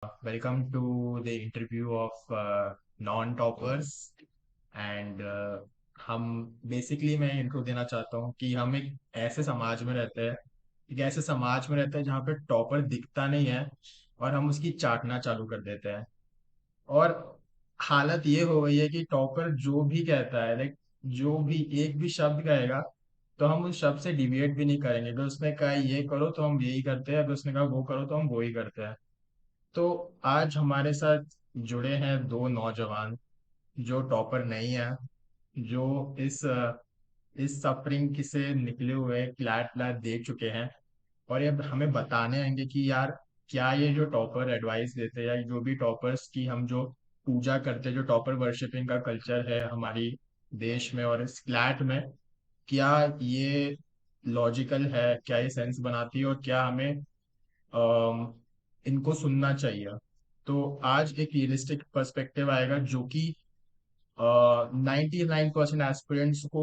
Welcome to the interview of non-toppers and हम basically मैं intro देना चाहता हूँ कि हम एक ऐसे समाज में रहते हैं, एक ऐसे समाज में रहते हैं जहाँ पे टॉपर दिखता नहीं है और हम उसकी चाटना चालू कर देते हैं। और हालत ये हो गई है कि टॉपर जो भी कहता है, लाइक जो भी एक भी शब्द कहेगा तो हम उस शब्द से डिविएट भी नहीं करेंगे। अगर उसने कहा ये करो तो हम यही करते हैं, अगर उसने कहा वो करो तो हम वो ही करते हैं। तो आज हमारे साथ जुड़े हैं दो नौजवान जो टॉपर नहीं है, जो इस सफरिंग से निकले हुए क्लैट क्लैट दे चुके हैं। और ये अब हमें बताने आएंगे कि यार क्या ये जो टॉपर एडवाइस देते हैं या जो भी टॉपर्स की हम जो पूजा करते हैं, जो टॉपर वर्शिपिंग का कल्चर है हमारी देश में और इस क्लैट में, क्या ये लॉजिकल है, क्या ये सेंस बनाती है और क्या हमें इनको सुनना चाहिए। तो आज एक रियलिस्टिक पर्सपेक्टिव आएगा जो कि 99% एस्पिरेंट्स को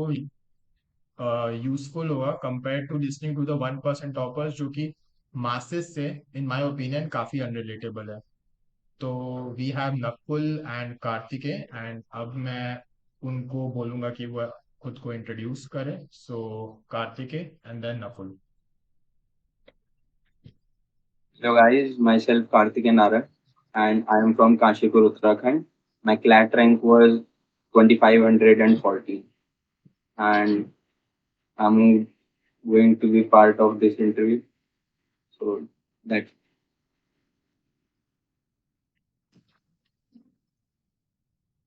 यूजफुल होगा compare to listening to the 1% toppers जो कि मासेस से इन माय ओपिनियन काफी अनरिलेटेबल है। तो we have Nakul and Kartikey and अब मैं उनको बोलूंगा कि वो खुद को इंट्रोड्यूस करें। So Kartikey and then Nakul. Hello guys, myself Karthik Narak and I am from Kashipur, Uttarakhand. My CLAT rank was 2540 and I'm going to be part of this interview. So that's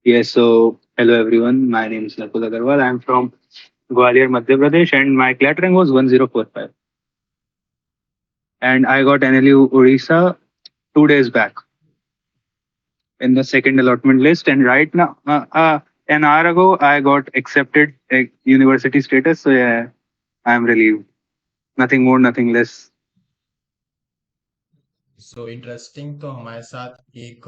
Yes, so hello everyone. My name is Nakul Agarwal. I'm from Gwalior, Madhya Pradesh, and my CLAT rank was 1045. And I got NLU Odisha 2 days back in the second allotment list. And right now, an hour ago, I got accepted university status. So yeah, I'm relieved. Nothing more, nothing less. So interesting. तो हमारे साथ एक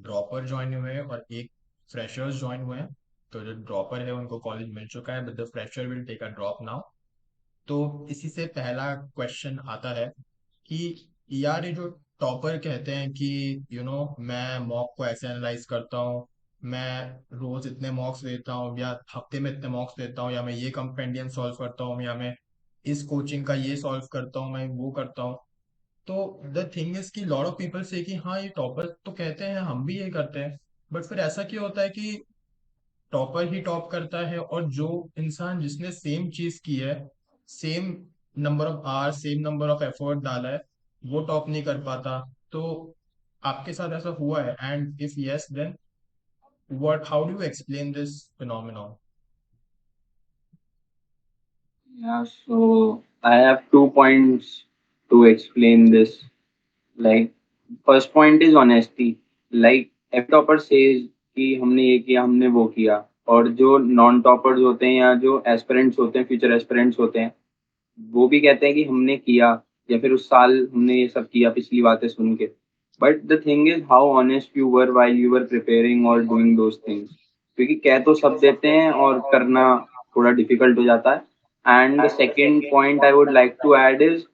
dropper join हुए हैं और एक freshers join हुए हैं। तो जो ड्रॉपर है उनको कॉलेज मिल चुका है, but the fresher will take a drop now. तो इसी से पहला क्वेश्चन आता है कि यार ये जो टॉपर कहते हैं कि मैं मॉक को ऐसे एनालाइज करता हूँ, मैं रोज इतने मॉक्स देता हूँ या हफ्ते में इतने मॉक्स देता हूँ, या मैं ये कंपेंडियम सॉल्व करता हूँ, या मैं इस कोचिंग का ये सॉल्व करता हूँ, मैं वो करता हूँ। तो द थिंग इज कि लॉट ऑफ पीपल से कि हाँ ये टॉपर तो कहते हैं हम भी ये करते हैं, बट फिर ऐसा क्यों होता है कि टॉपर ही टॉप करता है और जो इंसान जिसने सेम चीज की है, same number of hour, same number of effort डाला है, वो टॉप नहीं कर पाता। तो आपके साथ ऐसा हुआ है? And if yes then what, how do you explain this phenomenon? yeah. So I have 2 points to explain this. Like first point is honesty. Like every topper says कि हमने ये किया, हमने वो किया, और जो नॉन टॉपर्स होते हैं या जो एस्पिरेंट्स होते हैं, फ्यूचर एस्पिरेंट्स होते हैं, वो भी कहते हैं कि हमने किया या फिर उस साल हमने ये सब किया पिछली बातें सुन के। But the thing is how honest you were while you were preparing और डूइंग दोज थिंग्स, क्योंकि कह तो सब देते हैं और करना थोड़ा डिफिकल्ट हो जाता है। And the second point I would like to add is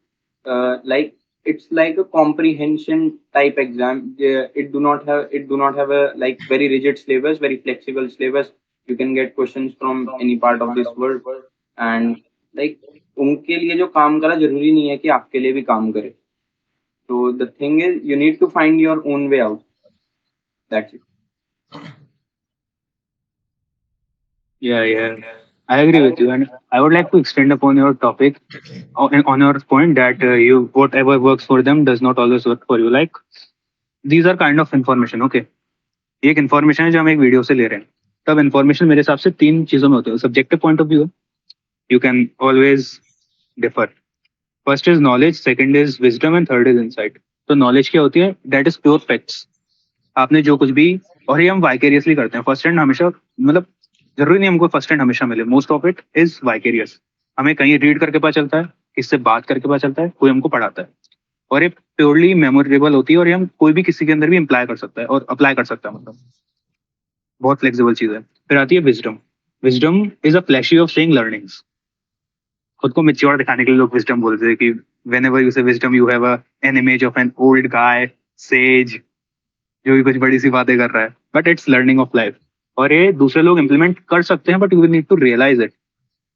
like it's like a comprehension type exam. It do not have a like very rigid syllabus, very flexible syllabus. You can get questions from any part of this world, and like उनके लिए जो काम करा जरूरी नहीं है कि आपके लिए भी काम करे। तो the thing is you need to find your own way out, that's it. Yeah, yeah. I agree with you. And I would like to extend upon your topic, on your point that you whatever works for them does not always work for you. Like these are kind of information, okay? ये एक information है जो हम एक video से ले रहे हैं। तब इन्फॉर्मेशन मेरे हिसाब से तीन चीजों में होती है। सब्जेक्टिव पॉइंट ऑफ व्यू है, you can always differ. First is knowledge, second is wisdom and third is insight. तो नॉलेज क्या होती है? That is pure facts. आपने जो कुछ भी, और ये हम वाइकेरियसली करते हैं। फर्स्ट हैंड हमेशा, मतलब जरूरी नहीं हमको फर्स्ट हैंड हमेशा मिले। Most of it is vicarious. हमें कहीं रीड करके पता चलता है, किससे बात करके पता चलता है, कोई हमको पढ़ाता है, और ये प्योरली मेमोरेबल होती है, और ये हम कोई भी किसी के अंदर भी इम्प्लाई कर सकता है और अप्लाई कर सकता है। मतलब बहुत फ्लेक्सिबल चीज है। फिर आती है wisdom. Wisdom is a flashy of saying learnings. खुद को मेच्योर दिखाने के लिए लोग विजडम बोलते हैं कि whenever you say wisdom you have an image of an old guy, sage, जो भी कुछ बड़ी सी बातें कर रहा है, but it's learning of life. और ये दूसरे लोग इम्प्लीमेंट कर सकते हैं, but you need to realise it,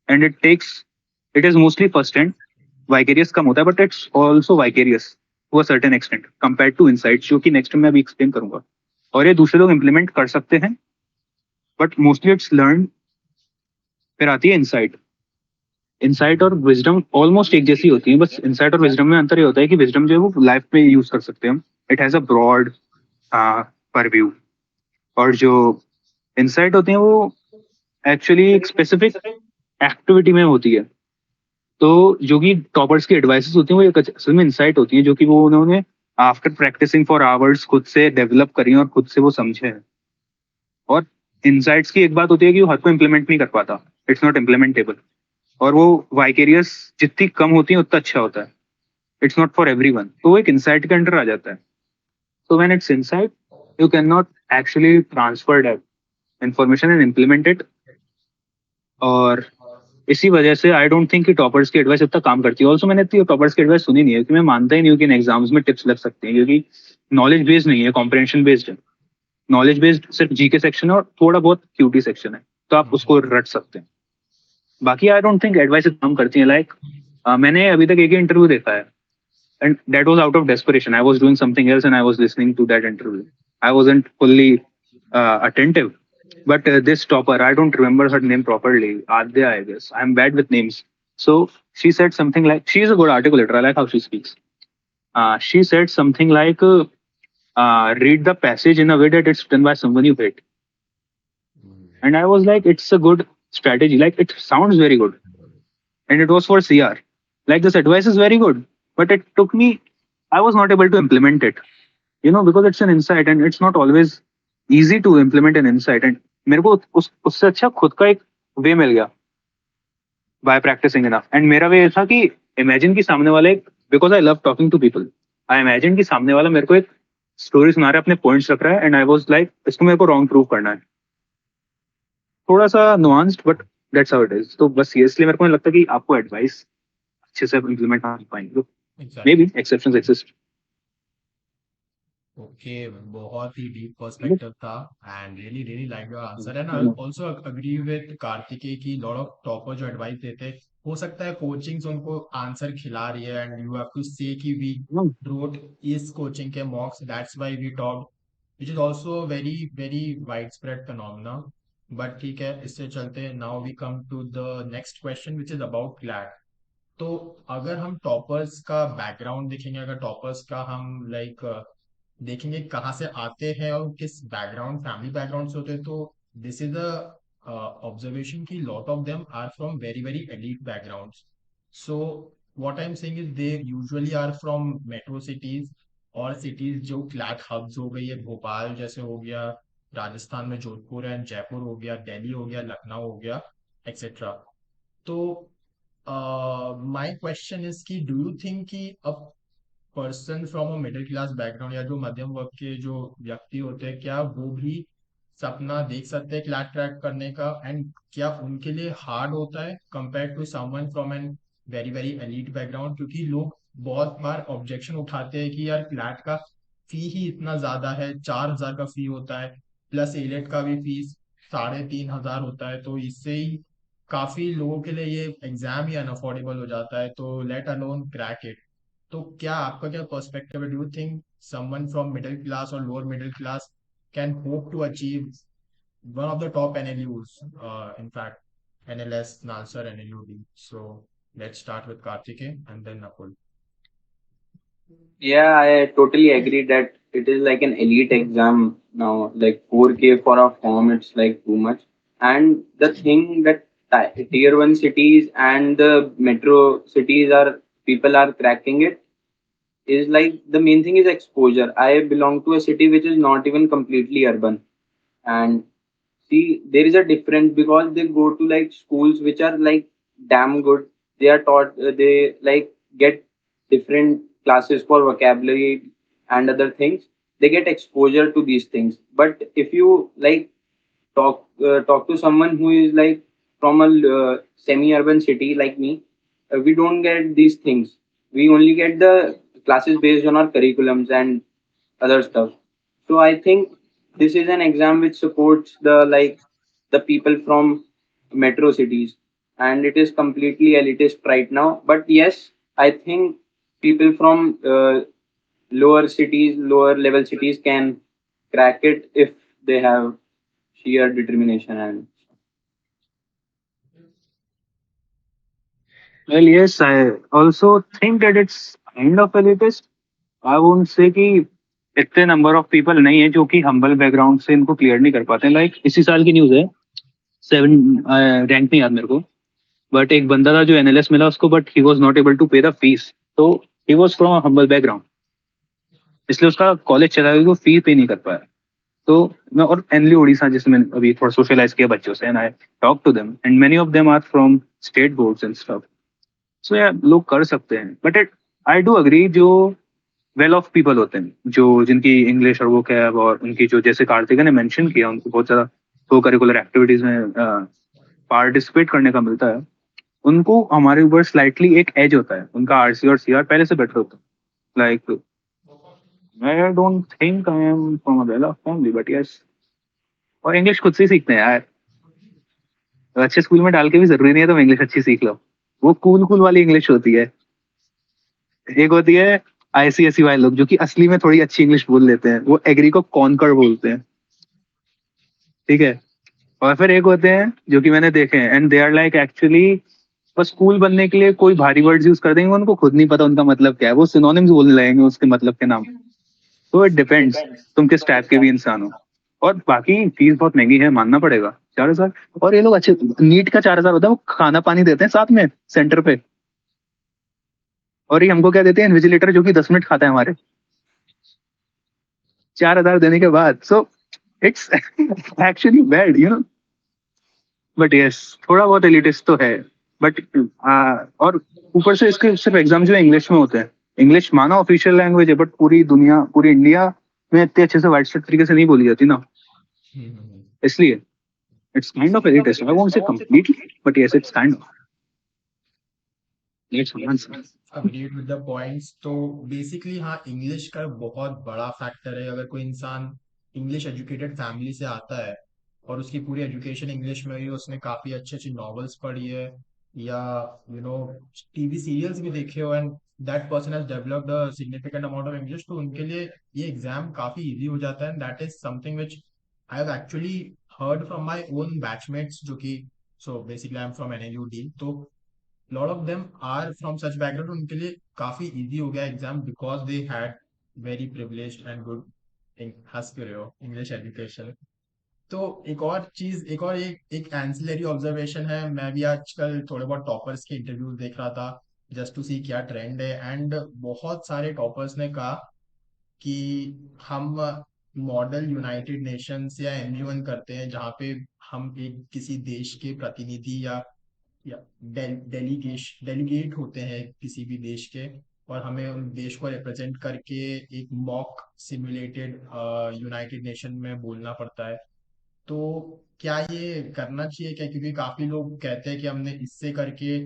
and it is mostly first hand. Vicarious कम होता है, but it's also vicarious to a certain extent compare to insights, जो कि नेक्स्ट में अभी एक्सप्लेन करूंगा। और ये दूसरे लोग इम्प्लीमेंट कर सकते हैं, बट मोस्टली इट्स लर्न। फिर आती है इंसाइट। इंसाइट और विजडम ऑलमोस्ट एक जैसी होती है, बस इंसाइट और विजडम में अंतर ये होता है कि विजडम जो है वो लाइफ में यूज कर सकते हैं हम। It has a broad purview. और जो इंसाइट होती है वो एक्चुअली एक स्पेसिफिक एक्टिविटी में होती है। तो जो कि टॉपर्स की एडवाइसेस होती हैं वो एक असल में इंसाइट होती है, जो कि वो उन्होंने आफ्टर प्रैक्टिसिंग फॉर आवर्स खुद से डेवलप करी हैं और खुद से वो समझे हैं। और इंसाइट्स की एक बात होती है कि वो हर कोई इम्प्लीमेंट नहीं कर पाता, इट्स नॉट इम्प्लीमेंटेबल। और वो वाइकेरियस जितनी कम होती है उतना अच्छा होता है, इट्स नॉट फॉर एवरीवन, तो वो एक इंसाइट के अंडर आ जाता है। So when it's inside, you cannot actually transfer that information and implement it. और इसी वजह से आई डोंट थिंक कि टॉपर्स की एडवाइस इतना काम करती है। ऑल्सो मैंने इतनी टॉपर्स की एडवाइस सुनी नहीं है, कि मैं मानता ही नहीं हूँ कि इन एग्जाम्स में टिप्स लग सकते हैं, क्योंकि नॉलेज बेस्ड नहीं है, कॉम्प्रहेंशन बेस्ड है। नॉलेज बेस्ड सिर्फ जीके सेक्शन है और थोड़ा बहुत क्यूटी सेक्शन है, तो आप उसको रट सकते हैं। बाकी आई डोंट थिंक एडवाइस काम करती है। लाइक मैंने अभी तक एक ही इंटरव्यू देखा है, and that was out of desperation. I was doing something else and I was listening to that interview. I wasn't fully attentive. But this topper, I don't remember her name properly. Adya, I guess. I'm bad with names. So she said something like, she is a good articulator. I like how she speaks. She said something like, read the passage in a way that it's written by someone you hate. And I was like, it's a good strategy. Like, it sounds very good. And it was for CR. Like, this advice is very good. But it took me, I was not able to implement it, because it's an insight and it's not always easy to implement an insight. And मेरे को उससे अच्छा खुद का एक वे मिल गया bye practising enough. And मेरा वे था कि इमेजिन कि सामने वाला एक, because I love talking to people, I imagine कि सामने वाला मेरे को एक स्टोरी सुना रहा है, अपने पॉइंट्स रख रहा है, एंड आई वाज लाइक इसको मेरे को रॉन्ग प्रूव करना है। थोड़ा सा nuanced, but that's how it is. तो बस ये इसलिए मेरे को नहीं लगता कि आपको एडवाइस अच्छे से इम्प्लीमेंट कर पाएंगे। May be exceptions exist. Okay, बहुत ही डीप पर्सपेक्टिव था and really really like your answer. And I also agree with Kartikeya की लॉट ऑफ टॉपर जो एडवाइस देते हैं, हो सकता है कोचिंग्स उनको आंसर खिला रही है एंड यू हैव टू से कि वी wrote इस कोचिंग के mocks, that's why we top, which is also very very wide spread phenomena. But ठीक है, इससे चलते now we come to the next question which is about CLAT. तो अगर हम टॉपर्स का बैकग्राउंड देखेंगे, अगर टॉपर्स का हम लाइक देखेंगे कहाँ से आते हैं और किस बैकग्राउंड, फैमिली बैकग्राउंड से होते हैं, तो दिस इज अ ऑब्जर्वेशन कि lot of them are from very very elite backgrounds. So what I am saying is they usually are from metro cities और सिटीज जो क्लैट हब्स हो गई है, भोपाल जैसे हो गया, राजस्थान में जोधपुर एंड जयपुर हो गया, दिल्ली हो गया, लखनऊ हो गया, एक्सेट्रा। तो माय क्वेश्चन इज कि डू यू थिंक कि अब person from a middle class background या जो मध्यम वर्ग के जो व्यक्ति होते हैं, क्या वो भी सपना देख सकते हैं क्लैट क्रैक करने का, एंड क्या उनके लिए हार्ड होता है compare to someone from an very very elite background? क्योंकि लोग बहुत बार ऑब्जेक्शन उठाते हैं कि यार क्लैट का फी ही इतना ज्यादा है, 4,000 का फी होता है, प्लस एलेट का भी फीस 3,500 होता है, तो इससे ही काफी लोगों के लिए ये एग्जाम ही अनअफोर्डेबल हो जाता है, तो लेट अलोन क्रैक इट। तो क्या आपका क्या पर्सपेक्टिव है? Do you think someone from middle class और lower middle class can hope to achieve one of the top NLUs, in fact NLS, NALSA, NLUD? So let's start with Karthikeyan and then Nakul. Yeah, I totally agree that it is like an elite exam now. Like 4K for a form, it's like too much. And the thing that tier one cities and the metro cities are people are cracking it is like the main thing is exposure. I belong to a city which is not even completely urban, and see there is a difference because they go to like schools which are like damn good. They are taught they like get different classes for vocabulary and other things. They get exposure to these things. But if you like talk to someone who is like from a semi-urban city like me, we don't get these things. We only get the classes based on our curriculums and other stuff. So I think this is an exam which supports the people from metro cities, and it is completely elitist right now. But yes, I think people from lower cities, lower level cities can crack it if they have sheer determination and Well, yes, I also think that it's kind of elitist. I won't say कि इतने number of people नहीं है जो कि humble background से इनको clear नहीं कर पाते हैं। लाइक इसी साल की न्यूज़ है, 7 रैंक नहीं याद मेरे को, बट एक बंदा था जो एनएलएस मिला उसको, but he was not able to pay the fees. तो he was from a humble background, इसलिए उसका कॉलेज चला गया, वो फी पे नहीं कर पाया। तो मैं और एनली उड़ीसा जिसमें अभी थोड़ा सोशलाइज किया बच्चों से, and I talk to them and many of them are from state boards and stuff. So या लोग कर सकते हैं, but it I do agree जो वेल ऑफ पीपल होते हैं, जो जिनकी इंग्लिश और वो क्या है, और उनकी जो जैसे कार्तिक ने मेंशन किया उनको बहुत ज्यादा को करिकुलर एक्टिविटीज में पार्टिसिपेट करने का मिलता है, उनको हमारे ऊपर स्लाइटली एक एज होता है, उनका आरसी और सीआर पहले से बेटर होता है। Like I don't think I am from a well of family, but yes. और इंग्लिश खुद से ही सीखते हैं यार, अच्छे स्कूल में डाल के भी जरूरी नहीं है तुम इंग्लिश अच्छी सीख लो। वो कूल कूल वाली इंग्लिश होती है, एक होती है आईसीएसई वाले लोग जो कि असली में थोड़ी अच्छी इंग्लिश बोल लेते हैं, वो एग्री को कॉन्कर बोलते हैं, ठीक है। और फिर एक होते हैं जो कि मैंने देखे हैं, and they are like actually बस कूल बनने के लिए कोई भारी वर्ड्स यूज कर देंगे, उनको खुद नहीं पता उनका मतलब क्या है, वो सिनोनिम्स बोलने लगेंगे उसके मतलब के नाम। तो इट डिपेंड्स तुम किस टाइप के भी इंसान हो। और बाकी फीस बहुत महंगी है, मानना पड़ेगा, 4,000। और ये लोग अच्छे, नीट का 4,000 होता है, वो खाना पानी देते हैं साथ में सेंटर पे, और ये हमको क्या देते हैं, इन्विजिलेटर जो कि 10 मिनट खाता है हमारे, 4,000 देने के बाद। So it's actually bad, you know. But yes, थोड़ा बहुत एलिटिस्ट तो है। बट और ऊपर से इसके सिर्फ एग्जाम जो है इंग्लिश में होते हैं। इंग्लिश माना ऑफिशियल लैंग्वेज है, बट पूरी दुनिया, पूरी इंडिया में इतने अच्छे से वाइड स्ट्रिक्ट तरीके से नहीं बोली जाती ना, हम्म। इसलिए it's kind of elitist. I won't say completely, but yes it's kind of. Let's answer. Agreed with the points. तो बेसिकली हाँ, इंग्लिश का बहुत बड़ा फैक्टर है। अगर कोई इंसान इंग्लिश एजुकेटेड फैमिली से आता है और उसकी पूरी एजुकेशन इंग्लिश में हुई, उसने काफी अच्छी अच्छी नॉवेल्स पढ़ी है या टीवी सीरियल्स भी देखे हो, and that person has developed a significant amount of English, तो उनके लिए ये एग्जाम काफी इजी हो जाता है। And that is something which I have actually heard from my own batchmates, जो कि so basically I am from NLU D. तो lot of them are from such background, उनके लिए काफी इजी हो गया exam because they had very privileged and good हंस रहे हो इंग्लिश एजुकेशन। तो एक और चीज, एक एंसिलरी ऑब्जर्वेशन है, मैं भी आजकल थोड़े बहुत टॉपर्स के इंटरव्यूज देख रहा था जस्ट टू सी क्या ट्रेंड है, एंड बहुत सारे टॉपर्स ने कहा कि हम मॉडल यूनाइटेड नेशंस या एमयूएन करते हैं, जहाँ पे हम एक किसी देश के प्रतिनिधि या डेलीगेट होते हैं किसी भी देश के, और हमें उन देश को रिप्रेजेंट करके एक मॉक सिमुलेटेड यूनाइटेड नेशन में बोलना पड़ता है। तो क्या ये करना चाहिए क्या? क्योंकि काफी लोग कहते हैं कि हमने इससे करके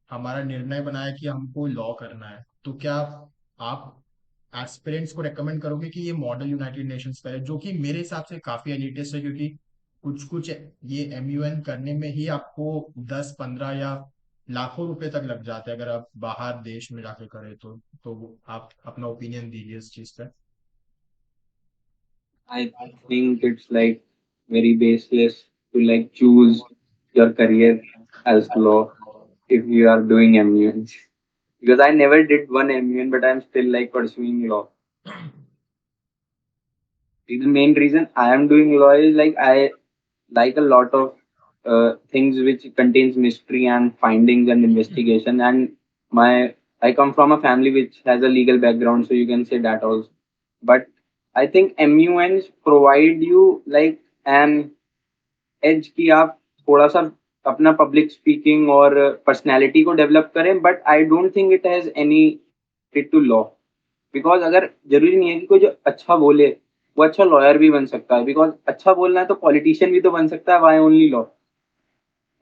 हमारा निर्णय बनाया कि हमको लॉ करना है। तो क्या आप एस्पिरेंट्स को रेकमेंड करोगे कि ये मॉडल यूनाइटेड नेशंस करे, जो कि मेरे हिसाब से काफी एलिटिस्ट है, क्योंकि कुछ कुछ ये एमयूएन करने में ही आपको 10-15 या लाखों रुपए तक लग जाते हैं अगर आप बाहर देश में जाके करें तो आप अपना ओपिनियन दीजिए इस चीज पे। I think it's like very baseless to like choose your career as law if you are doing MUN. Because I never did one MUN, but I'm still like pursuing law. The main reason I am doing law is like I like a lot of things which contains mystery and findings and investigation. And my I come from a family which has a legal background, so you can say that also. But I think MUNs provide you like an edge कि आप थोड़ा सा अपना public speaking और personality को develop करें, but I don't think it has any fit to law. Because अगर जरूरी नहीं है कि कोई जो अच्छा बोले वो अच्छा लॉयर भी बन सकता है, बिकॉज अच्छा बोलना है तो पॉलिटिशियन भी तो बन सकता है, वाई ओनली लॉ,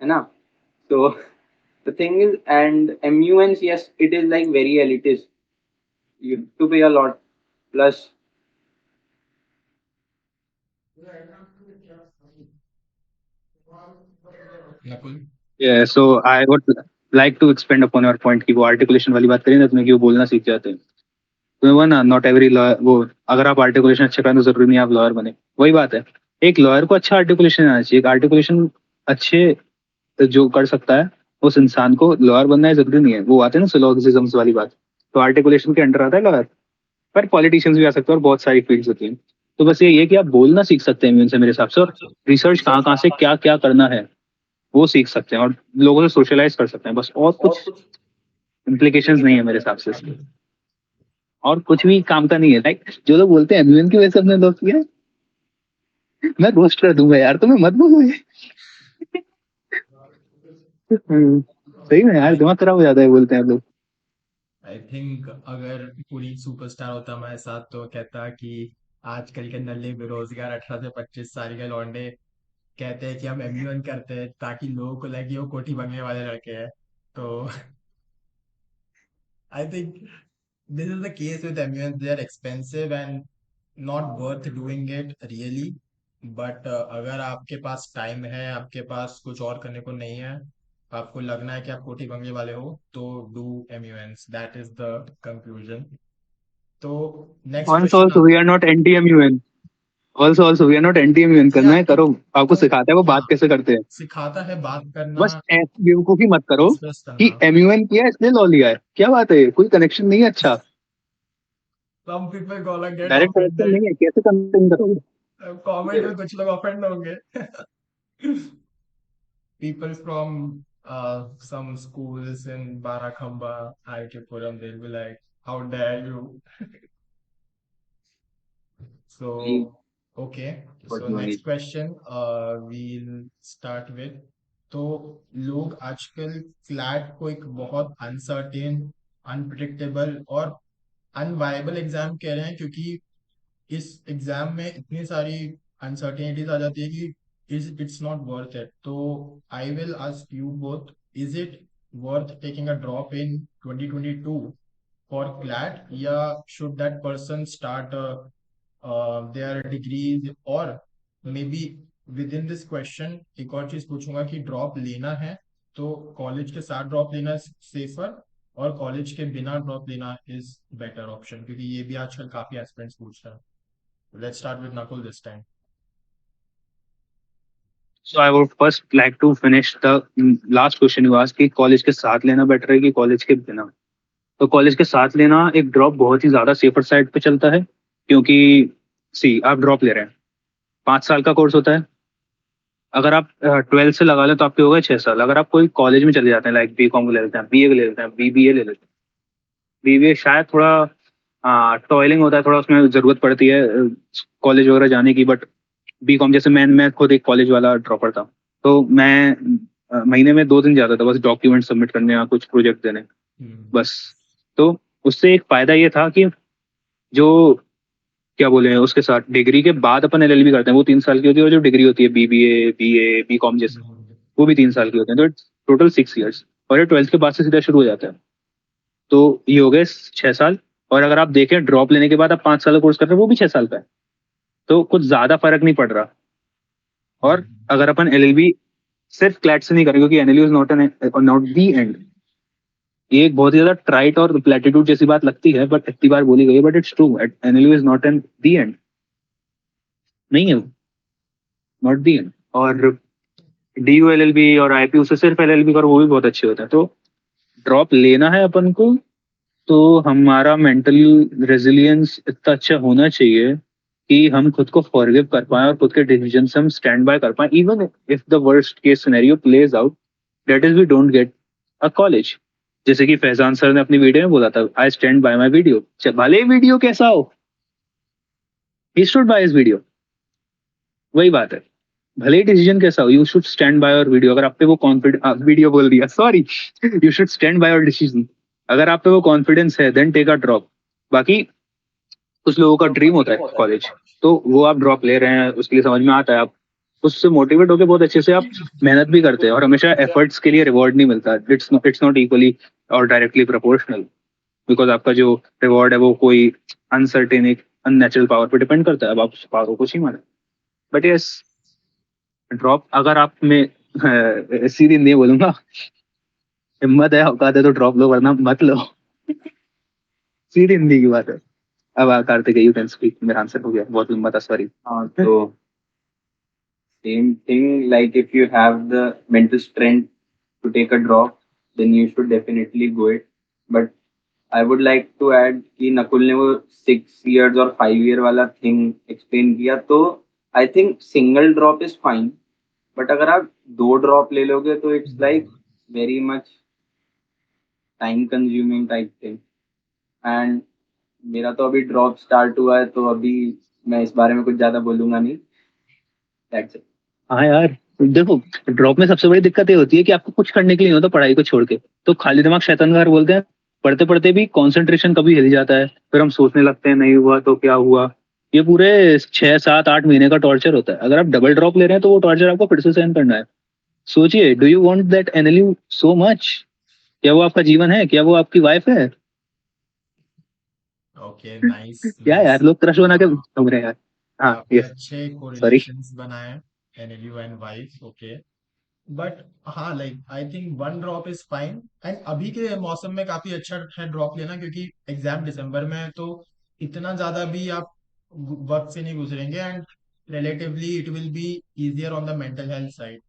है ना। तो the thing is and MUNs, yes, it is like very elitist, you have to pay a lot, plus Nakul. Yeah, so I would like to expand upon your point कि वो articulation वाली बात करें ना तुमने कि वो बोलना सीख जाते हैं। तुम्हें वो ना नॉट एवरी लॉयर वो अगर आप आर्टिकुलेशन अच्छा करें तो जरूरी नहीं आप लॉयर बने। वही बात है, एक लॉयर को अच्छा आर्टिकुलेशन आना चाहिए। एक आर्टिकुलेशन अच्छे जो कर सकता है उस इंसान को लॉयर बनना है जरूरी नहीं है। वो आते हैं ना सिलोगिज्म्स वाली बात, तो आर्टिकुलेशन के अंडर आता है लॉयर। पर पॉलिटिशियंस भी आ सकते हैं और बहुत सारी फील्ड्स होती हैं। तो बस ये है कि आप बोलना सीख सकते हैं इनसे से मेरे हिसाब से, और रिसर्च कहाँ कहाँ से क्या क्या करना है वो सीख सकते हैं, और लोगों से सोशलाइज कर सकते हैं बस, और कुछ इम्प्लीकेशंस नहीं है मेरे हिसाब से इसके। और कुछ भी काम का नहीं है। लाइक जो लोग बोलते हैं एमयूएन की वजह से अपने दोस्त किया, मैं रोस्ट कर दूंगा यार, तुम्हें मत बोलो ये। सही में यार आई दिमाग खराब हो जाता है बोलते हैं लोग। आई थिंक अगर पूरी सुपरस्टार होता हमारे साथ तो कहता कि आजकल के नल्ले बेरोजगार 18 से 25 साल के लौंडे कहते हैं कि हम एमयूएन करते हैं ताकि लोगों को लगे वो कोठी बंगले वाले लड़के हैं। तो I think this is the case with MUNs. They are expensive and not worth doing it really. But अगर आपके पास टाइम है, आपके पास कुछ और करने को नहीं है, आपको लगना है कि आप कोठी बंगले वाले हो, तो do MUNs. That is the conclusion. तो नेक्स्ट ऑल्सो क्वेश्चन ऑल्सो आप। We are not anti MUN. Also we are not anti MUN. करना या है करो, आपको तो सिखाता है वो बात हाँ, कैसे करते हैं। सिखाता है बात करना, बस ऐसी बेवकूफी मत करो एक्सप्रेस कि करना। एमयूएन किया इसलिए लॉ लिया है, क्या बात है, कोई कनेक्शन नहीं है। अच्छा Some people gonna get direct connection offended. नहीं है, कैसे कनेक्शन करोगे। कमेंट में कुछ लोग ऑफेंड होंगे। People from some schools in Barakhamba, IIT they'll be like, how dare you? So, okay. So next question, we'll start with. तो लोग आजकल फ्लैट को एक बहुत अनसर्टेन, अनप्रिडिक्टेबल और अनवायबल एग्जाम कह रहे हैं, क्योंकि इस एग्जाम में इतनी सारी अनसर्टेनिटीज आ जाती है कि is it's not worth it. तो I will ask you both, is it worth taking a drop in 2022 for CLAT, या should that person start their degrees, और maybe within this question एक और चीज पूछूंगा कि drop लेना है तो कॉलेज के साथ ड्रॉप लेना सेफर, और कॉलेज के बिना ड्रॉप लेना इज बेटर ऑप्शन, क्योंकि ये भी आजकल काफी एस्पिरेंट्स पूछ रहे हैं। Let's start with Nakul this time. So I would first like to finish the last question you asked कि कॉलेज के साथ लेना बेटर है कि कॉलेज के बिना। तो कॉलेज के साथ लेना एक ड्रॉप बहुत ही ज्यादा सेफर साइड पे चलता है, क्योंकि सी आप ड्रॉप ले रहे हैं, 5 साल का कोर्स होता है। अगर आप 12th से लगा लें तो आपके हो गए 6 साल। अगर आप कोई कॉलेज में चले जाते हैं, लाइक बी कॉम ले लेते हैं, बीए ले लेते हैं, बीबीए ले लेते हैं। बीबीए शायद थोड़ा टॉयलिंग होता है, थोड़ा उसमें जरूरत पड़ती है कॉलेज वगैरह जाने की। बट बी कॉम जैसे मैं खुद एक कॉलेज वाला ड्रॉपर था, तो मैं महीने में 2 दिन जाता था बस डॉक्यूमेंट सबमिट करने या कुछ प्रोजेक्ट देने, बस। तो उससे एक फायदा ये था कि जो क्या बोले उसके साथ डिग्री के बाद अपन एलएलबी करते हैं वो 3 साल की होती है, और जो डिग्री होती है बीबीए बीए बी कॉम जैसे वो भी 3 साल की होते हैं, तो टोटल 6 ईयर्स। और ये 12th के बाद से सीधा शुरू हो जाता है, तो ये हो गए 6 साल। और अगर आप देखें ड्रॉप लेने के बाद आप 5 साल का कोर्स कर रहे हैं वो भी 6 साल का है, तो कुछ ज्यादा फर्क नहीं पड़ रहा। और अगर अपन एलएलबी सिर्फ क्लैट से नहीं करें, क्योंकि NLU is not the and. ये एक बहुत ही ज्यादा ट्राइट और प्लेटिट्यूड जैसी बात लगती है, बट इतनी बार बोली गई है, but it's true, NLU is not an the and, नहीं है, नॉट दी एंड। और डीयू एलएलबी और आईपीयू से सिर्फ एलएलबी करो वो भी बहुत अच्छे होते हैं। तो ड्रॉप लेना है अपन को तो हमारा मेंटल रेजिलियंस इतना अच्छा होना चाहिए कि हम खुद को फॉरगिव कर पाए और खुद के डिसीजन से हम स्टैंड बाय कर पाए, even if the worst case scenario plays out, that is we don't get a college. जैसे कि फैजान सर ने अपनी वीडियो में बोला था, I stand by my video, भले वीडियो कैसा हो, he stood by his video. वही बात है, भले ही डिसीजन कैसा हो, you should stand by your video. अगर आप पे वो कॉन्फिडेंस, वीडियो बोल दिया sorry, you should stand by your decision. अगर आप पे वो कॉन्फिडेंस है देन टेक अ ड्रॉप। बाकी कुछ लोगों का ड्रीम होता है कॉलेज, तो वो आप ड्रॉप ले रहे हैं उसके लिए समझ में आता है, आप उससे मोटिवेट होकर बहुत अच्छे से आप मेहनत भी करते हैं, और हमेशा एफर्ट्स के लिए रिवॉर्ड नहीं मिलता। इट्स नॉट इक्वली और डायरेक्टली प्रोपोर्शनल, बिकॉज आपका जो रिवॉर्ड है वो कोई अनसर्टेन एक अननेचुरल पावर पे डिपेंड करता है, अब आप उस पावर को कुछ ही माने। बट यस, ड्रॉप अगर आप में सीधी नहीं बोलूंगा, हिम्मत है औकात है तो ड्रॉप लो, वरना मत लो। सीधी हिंदी की बात है। अब कार्तिक यू कैन स्पीक, मेरा आंसर हो गया, बहुत लंबा था, सॉरी। हाँ, तो same thing, like if you have the mental strength to take a drop, then you should definitely go it. But I would like to add कि नकुल ने वो 6 years और 5 year वाला thing explain किया, तो I think single drop is fine. But अगर आप 2 drop ले लोगे तो it's like very much time consuming type thing. And मेरा तो अभी ड्रॉप स्टार्ट हुआ है, तो अभी मैं इस बारे में कुछ ज्यादा बोलूंगा नहीं। That's it. हाँ यार, देखो, ड्रॉप में सबसे बड़ी दिक्कत ये होती है कि आपको कुछ करने के लिए नहीं होता पढ़ाई को छोड़ के, तो खाली दिमाग शैतान का घर बोलते हैं। पढ़ते पढ़ते भी कंसंट्रेशन कभी हिल जाता है, फिर हम सोचने लगते हैं नहीं हुआ तो क्या हुआ। ये पूरे 6 7 8 महीने का टॉर्चर होता है। अगर आप डबल ड्रॉप ले रहे हैं तो वो टॉर्चर आपको फिर से सहन करना है। सोचिए, do you want that NLU so much? क्या वो आपका जीवन है? क्या वो आपकी वाइफ है? ओके, नाइस क्या नाइस। यार, लोग क्रश बना के घूम रहे हैं यार। हाँ, काफी यस, अच्छे सॉरी। कोरिलेशंस बनाए NLU and wife. Okay, but हाँ, like I think one drop is fine. And अभी के मौसम में काफी अच्छा है ड्रॉप लेना, क्योंकि एग्जाम दिसंबर में है, तो इतना ज्यादा भी आप वक्त से नहीं गुजरेंगे, and relatively it will be easier on the mental health side.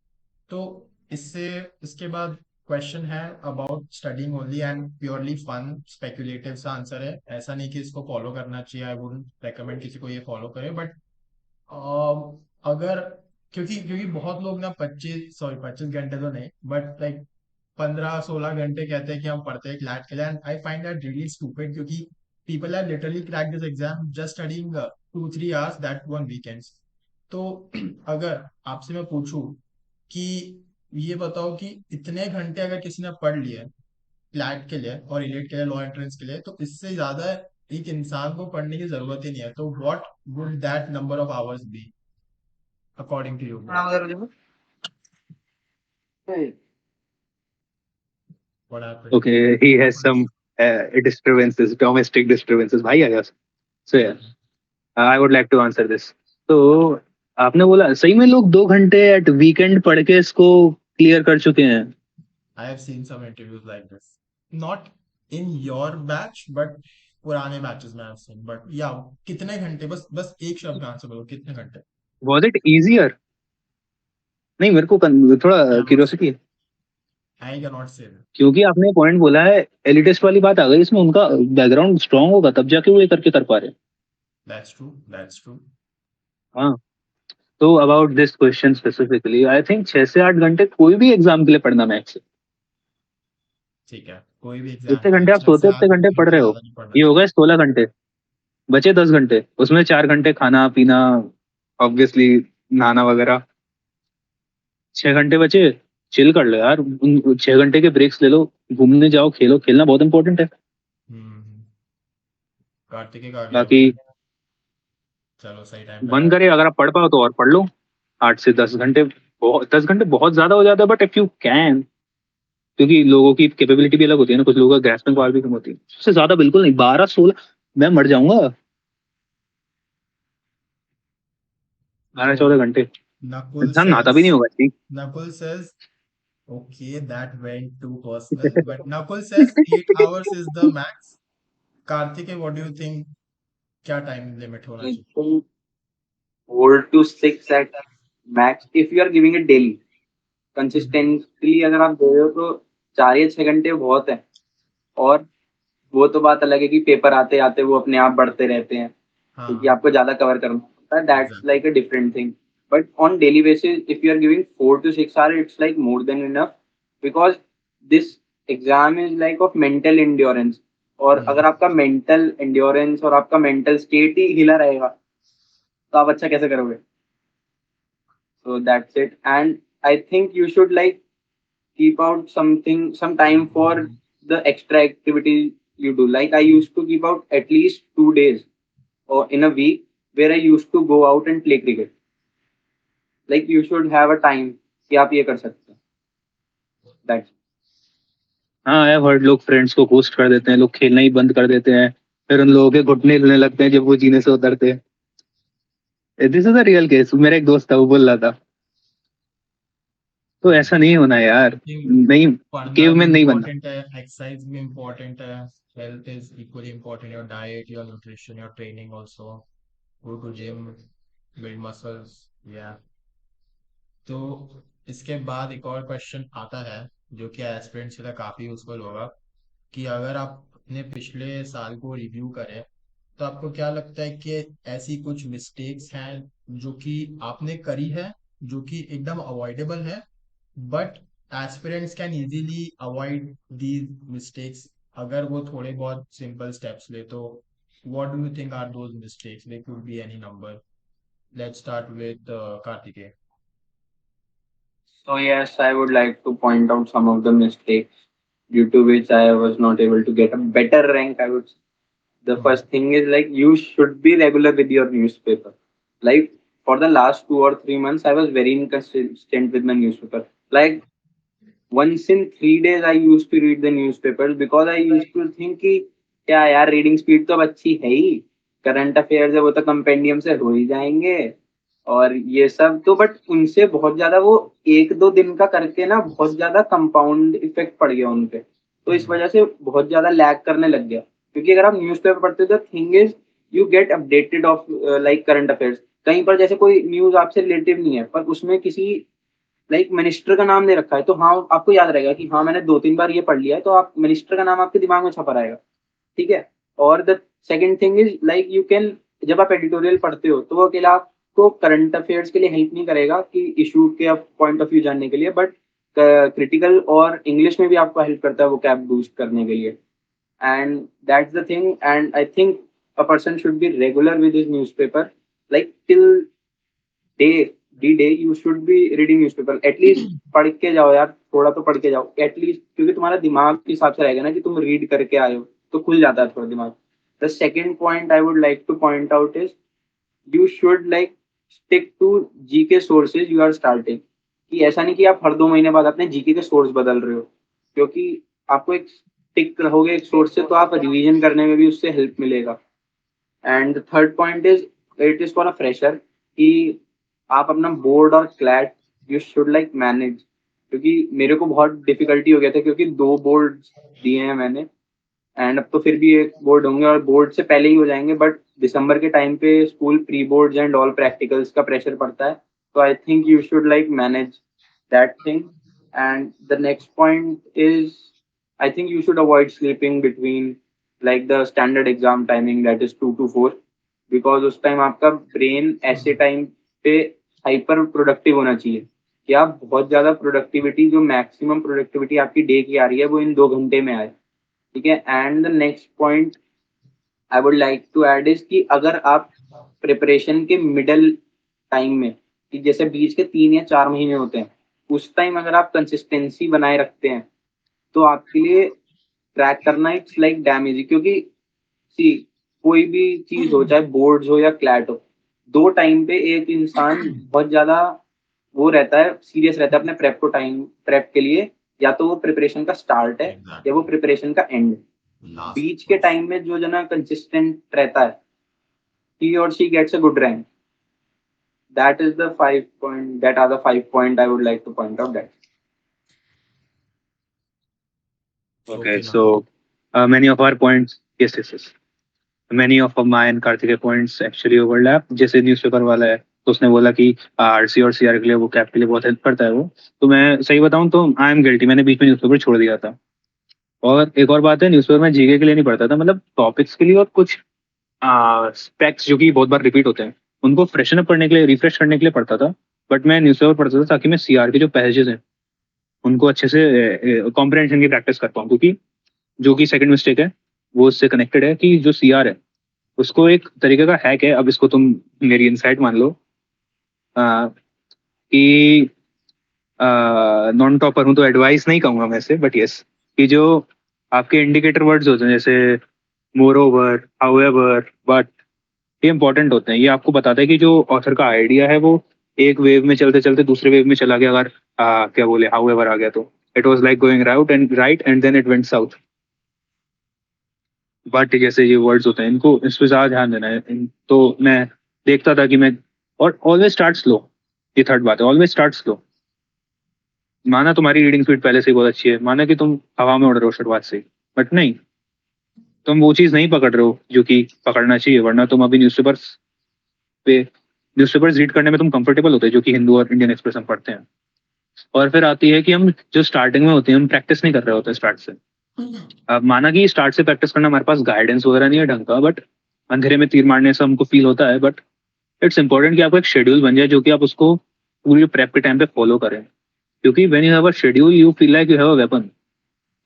तो इससे इसके बाद क्वेश्चन है about studying only and purely fun speculative सा आंसर है। ऐसा नहीं कि इसको फॉलो करना चाहिए, आई वुडंट रेकमेंड किसी को ये फॉलो करे, बट अगर क्योंकि क्योंकि बहुत लोग ना 25 घंटे तो नहीं, बट लाइक 15 16 घंटे कहते हैं कि हम पढ़ते हैं क्लैट के लिए, and I find that really stupid, क्योंकि people are literally crack this exam just studying 2 3 hours that one weekends. तो अगर आपसे मैं पूछूं कि ये बताओ कि इतने घंटे अगर किसी ने पढ़ लिए क्लैट के लिए और इलेट के लिए, लॉ एंट्रेंस के लिए, तो इससे ज्यादा एक इंसान को पढ़ने की जरूरत ही नहीं है। तो what would that number of hours be according to you? What happened? Okay, he has some disturbances, domestic disturbances, भाई आया। सो यार, I would like to answer this. तो आपने बोला सही में लोग 2 घंटे एट वीकेंड पढ़ के इसको क्लियर कर चुके हैं। I have seen some interviews like this. Not in your batch, but पुराने बैचेस में I have seen. But yeah, कितने घंटे? बस बस एक शब्द में आंसर बोलो, कितने घंटे? Was it easier? नहीं, मेरे को थोड़ा I cannot say. क्यूरियोसिटी है, I cannot say that. क्योंकि आपने पॉइंट बोला है, एलिटिस्ट वाली बात आ गई इसमें। उनका बैकग्राउंड स्ट्रांग होगा तब जाके वो ये करके कर पा रहे हैं। That's true. That's true. हाँ, तो about this question specifically, I think 6 से 8 घंटे कोई भी एग्जाम के लिए पढ़ना मैक्स है। ठीक है, कोई भी एग्जाम जितने के लिए घंटे आप 6 सोते से हो उतने 8 घंटे पढ़ घंटे रहे हो, ज्यादा नहीं पढ़ना ये हो चाहिए। गए 16 घंटे। बचे 10 घंटे, उसमें 4 घंटे खाना पीना, ऑब्वियसली नहाना वगैरह। 6 घंटे बचे, चिल कर लो यार। उन 6 घंटे के ब्रेक्स ले लो, घूमने जाओ, खेलो। खेलना बहुत इंपॉर्टेंट है। हम्म। कार्तिकेय का गया बाकी वो। चलो, सही टाइम पे मन आया। करे, अगर आप पढ़ पाओ तो और पढ़ लो। 8 से 10 घंटे, 10 घंटे बहुत ज्यादा हो जाता है, बट इफ यू कैन, क्योंकि लोगों की कैपेबिलिटी भी अलग होती है ना, कुछ लोगों का ग्रास्पिंग पावर भी कम होती है। उससे ज्यादा बिल्कुल नहीं, 12 16 मैं मर जाऊंगा। बारह तो चौदह घंटे Nakul इंसान नहाता भी says, नहीं होगा, ठीक। Nakul says, okay, that went too personal, but Nakul says 8 hours is the max. Karthike, what do you think? क्या टाइम लिमिट होना I चाहिए? think 4 to 6 at max if you are giving it daily. Consistently अगर आप दे रहे हो तो 4 या 6 घंटे बहुत है। और वो तो बात अलग है कि पेपर आते आते वो अपने आप बढ़ते रहते हैं, क्योंकि हाँ, आपको ज्यादा कवर करना होता है। That's exactly. Like a different thing. But on daily basis if you are giving 4 to 6 hours, it's like more than enough, because this exam is like of mental endurance. और अगर आपका मेंटल इंड्योरेंस और आपका mental state ही हिला रहेगा तो आप अच्छा कैसे करोगे? So that's it. And I think you should like keep out some time for the extra activities you do. Like I used to keep out at least 2 days or in a week where I used to go out and play cricket. Like you should have a time कि आप ये कर सकते हैं. That's हाँ, I heard लोग friends को ghost कर देते हैं, लोग खेलना ही बंद कर देते हैं, फिर उन लोगों के घुटने हिलने लगते हैं जब वो जीने से उतरते हैं। This is a real case, मेरा एक दोस्त था वो बोल रहा था। तो ऐसा नहीं होना यार, नहीं, पढ़ना केव भी में नहीं बनना। इम्पोर्टेंट है, एक्सरसाइज भी इम्पोर्टेंट है, health is equally important, your diet, your nutrition, your training also, go to gym, build muscles, yeah. तो इसके बाद एक और क्वेश्चन आता है जो कि एस्पिरेंट्स के लिए काफी यूजफुल होगा, कि अगर आप अपने पिछले साल को रिव्यू करें तो आपको क्या लगता है कि ऐसी कुछ मिस्टेक्स हैं जो कि आपने करी है, जो कि एकदम अवॉइडेबल है, but aspirants can easily avoid these mistakes अगर वो थोड़े बहुत सिंपल स्टेप्स ले तो? What do you think are those mistakes? They could be any number. Let's start with Kartikeya. So yes, I would like to point out some of the mistakes due to which I was not able to get a better rank. I would. The first thing is like you should be regular with your newspaper. Like for the last 2 or 3 months, I was very inconsistent with my newspaper. Like once in 3 days, I used to read the newspapers because I used to think कि क्या यार reading speed तो अब अच्छी है ही, current affairs है वो तो कंपेंडियम से हो ही जाएंगे, और ये सब तो बट उनसे बहुत ज्यादा वो 1-2 दिन का करके ना बहुत ज्यादा कंपाउंड इफेक्ट पड़ गया उनपे, तो इस वजह से बहुत ज्यादा लैग करने लग गया। क्योंकि अगर आप न्यूज़पेपर पढ़ते हो तो thing is you get updated of like current affairs. कहीं पर जैसे कोई न्यूज आपसे रिलेटिव नहीं है पर उसमें किसी लाइक मिनिस्टर का नाम दे रखा है तो हाँ आपको याद रहेगा कि हाँ मैंने 2-3 बार ये पढ़ लिया है, तो आप मिनिस्टर का नाम आपके दिमाग में छपा रहेगा। ठीक है। और the second thing is like you can, जब आप एडिटोरियल पढ़ते हो तो वो अकेला आपको करंट अफेयर्स के लिए हेल्प नहीं करेगा कि इशू के पॉइंट ऑफ व्यू जानने के लिए, बट क्रिटिकल और इंग्लिश में भी आपको हेल्प करता है वो कैप बूस्ट करने के लिए। And that's the thing, and I think a person should be regular with his newspaper, like till day D day you should be reading newspaper at least. पढ़ के जाओ यार, थोड़ा तो पढ़ के जाओ एटलीस्ट, क्योंकि तुम्हारा दिमाग के हिसाब से रहेगा ना कि तुम रीड करके आए हो, तो खुल जाता है थोड़ा दिमाग। The second point I would like to point out is you should like stick to GK sources you are starting. कि ऐसा नहीं कि आप हर 2 महीने बाद अपने जीके के सोर्स बदल रहे हो, क्योंकि आपको एक टिक रहोगे एक सोर्स से तो आप रिवीजन करने में भी उससे हेल्प मिलेगा। And the third point is it is for a fresher कि आप अपना बोर्ड और CLAT you should like manage. क्योंकि मेरे को बहुत डिफिकल्टी हो गया था क्योंकि 2 बोर्ड दिए हैं मैंने, एंड अब तो फिर भी एक बोर्ड होंगे और बोर्ड से पहले ही हो जाएंगे, बट दिसंबर के टाइम पे school pre boards and all practicals का प्रेशर पड़ता है। तो I think you should like manage that thing. And the next point is I think you should avoid sleeping between like the standard exam timing that is 2 to 4, because उस time आपका brain ऐसे time पे hyper productive होना चाहिए कि आप बहुत ज्यादा प्रोडक्टिविटी, जो मैक्सिमम प्रोडक्टिविटी आपकी डे की आ रही है वो इन 2 घंटे में आए। ठीक है। And the next point I would like to add is कि अगर आप प्रिपरेशन के मिडल टाइम में, कि जैसे बीच के 3 या 4 महीने होते हैं, उस टाइम अगर आप कंसिस्टेंसी बनाए रखते हैं तो आपके लिए ट्रैक करना इट्स लाइक डैम इजी। क्योंकि सी कोई भी चीज हो चाहे बोर्ड्स हो या क्लैट हो, 2 टाइम पे एक इंसान बहुत ज्यादा वो रहता है, सीरियस रहता है अपने प्रेप को टाइम प्रेप के लिए। या तो वो प्रिपरेशन का स्टार्ट है या वो एग्जैक्टली। प्रिपरेशन का एंड। लास्ट बीच के बस। टाइम में जो जना कंसिस्टेंट रहता है he or she gets a good rank. That is the 5 point. That are the 5 point I would like to point out. That Okay, okay ना। so many of our points, yes, yes, yes. Many of my and Karthik points actually overlap. जैसे newspaper वाला है तो उसने बोला कि RC और CR के लिए वो कैप के लिए बहुत हेल्प करता है वो। तो मैं सही बताऊं तो आई एम गिल्टी, मैंने बीच में न्यूज़पेपर छोड़ दिया था। और एक और बात है, न्यूज़पेपर में जीके के लिए नहीं पढ़ता था, मतलब टॉपिक्स के लिए और कुछ स्पेक्स जो कि बहुत बार रिपीट होते हैं उनको फ्रेशन अप करने के लिए, रिफ्रेश करने के लिए पढ़ता था। बट मैं न्यूज़पेपर पढ़ता था ताकि मैं सीआर के जो पैसेजेस हैं उनको अच्छे से कॉम्प्रहेंशन की प्रैक्टिस कर पाऊँ। क्योंकि जो कि सेकंड मिस्टेक है वो उससे कनेक्टेड है कि जो सीआर है उसको एक तरीके का हैक है, अब इसको तुम मेरी इनसाइट मान लो आ, कि नॉन टॉपर हूं तो एडवाइस नहीं कहूंगा मैं इसे, बट यस, कि जो आपके इंडिकेटर वर्ड्स होते हैं जैसे मोर ओवर, हाउएवर, बट, ये इंपॉर्टेंट होते हैं। ये आपको बताता है कि जो ऑथर का आइडिया है वो एक वेव में चलते चलते दूसरे वेव में चला गया। अगर क्या बोले हाउएवर आ गया तो it was like going right and then it went south. But जैसे ये वर्ड्स होते हैं इनको इस पे ज्यादा ध्यान देना है तो मैं देखता था कि मैं और ऑलवेज स्टार्ट स्लो। ये थर्ड बात है, ऑलवेज स्टार्ट स्लो। माना तुम्हारी रीडिंग स्पीड पहले से ही बहुत अच्छी है, माना कि तुम हवा में उड़ रहे हो शुरुआत से, बट नहीं, तुम वो चीज नहीं पकड़ रहे हो जो कि पकड़ना चाहिए, वरना तुम अभी पे न्यूज़पेपर्स रीड करने में तुम कंफर्टेबल होते हैं, जो कि हिंदू और इंडियन एक्सप्रेस हम पढ़ते हैं। और फिर आती है कि हम जो स्टार्टिंग में होते हैं हम प्रैक्टिस नहीं कर रहे होते स्टार्ट से। अब माना कि स्टार्ट से प्रैक्टिस करना हमारे पास गाइडेंस वगैरह नहीं है ढंग का, बट अंधेरे में तीर मारने से हमको फील होता है, बट इट्स इंपॉर्टेंट कि आपको एक शेड्यूल बन जाए जो कि आप उसको पूरी प्रेप के टाइम पे फॉलो करें। क्योंकि when you have a schedule you feel like you have a weapon,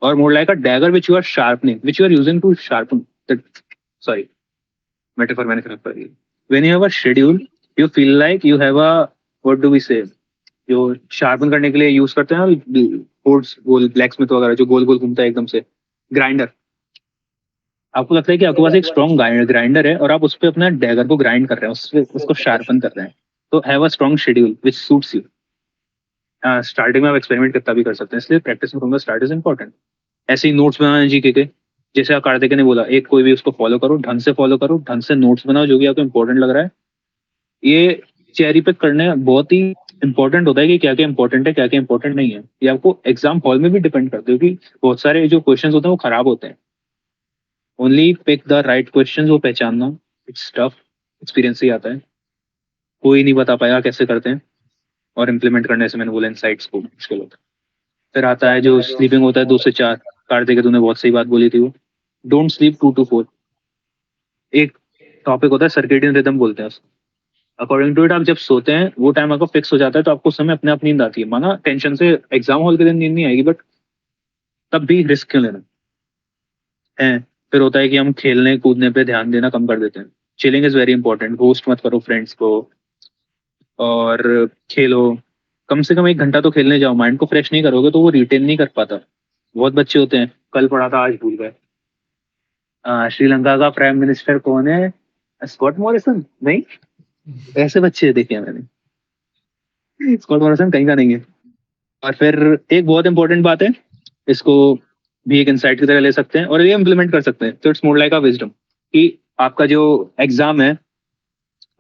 or more like a dagger which you are sharpening, which you are using to sharpen the, sorry, metaphor मैंने खराब कर दी। When you have a schedule, you feel like you have a, what do we say, जो sharpen करने के लिए use करते हैं boards, गोल black Smith वगैरह जो गोल गोल घूमता है एकदम से, ग्राइंडर। आपको लगता है कि आपके पास एक स्ट्रॉन्ग ग्राइंडर है और आप उस पर अपना डैगर को ग्राइंड कर रहे हैं, उसको शार्पन कर रहे हैं। तो have a strong schedule which suits you. Starting में आप एक्सपेरिमेंट कितना भी कर सकते हैं, इसलिए प्रैक्टिस में कहूंगा स्टार्ट इज इंपॉर्टेंट। ऐसे ही नोट्स बनाना जीके के, जैसे आप कार्तिक ने बोला, एक कोई भी उसको फॉलो करो, ढंग से फॉलो करो, ढंग से नोट्स बनाओ जो कि आपको इंपॉर्टेंट लग रहा है। ये चेरी पे करने बहुत ही इंपॉर्टेंट होता है कि क्या क्या इंपॉर्टेंट है क्या क्या इंपॉर्टेंट नहीं है। ये आपको एग्जाम हॉल में भी डिपेंड करते हो कि बहुत सारे जो क्वेश्चंस होते हैं वो खराब होते हैं। Only pick the right questions, वो पहचानना इट्स टफ, एक्सपीरियंस से ही आता है। कोई नहीं बता पाएगा कैसे करते हैं, और इम्प्लीमेंट करने से मैंने बोला इनसाइट्स को मुश्किल होता है। फिर आता है जो स्लीपिंग होता है 2 से 4। कार्तिक तूने बहुत सही बात बोली थी वो, डोंट स्लीप 2 to 4। एक टॉपिक होता है सर्केडियन रिदम बोलते हैं उसको। अकॉर्डिंग टू इट आप जब सोते हैं वो टाइम आपका फिक्स हो जाता है, तो आपको उस समय अपने आप नींद आती है। माना टेंशन से एग्जाम हॉल के दिन नींद नहीं आएगी, बट तब भी रिस्क क्यों लेना है। फिर होता है कि हम खेलने कूदने पे ध्यान देना कम कर देते हैं। Chilling is very important, ghost मत करो फ्रेंड्स को, और खेलो। कम से कम 1 घंटा तो खेलने जाओ, माइंड को फ्रेश नहीं करोगे तो वो रिटेन नहीं कर पाता। बहुत बच्चे होते हैं, कल पढ़ा था आज भूल गए। श्रीलंका का प्राइम मिनिस्टर कौन है, स्कॉट मॉरिसन? नहीं, ऐसे बच्चे देखे हैं मैंने। स्कॉट मॉरिसन कहीं का नहीं है। और फिर एक बहुत इंपॉर्टेंट बात है, इसको भी एक इंसाइट की तरह ले सकते हैं और ये इम्प्लीमेंट कर सकते हैं। तो it's more like a wisdom कि आपका जो एग्जाम है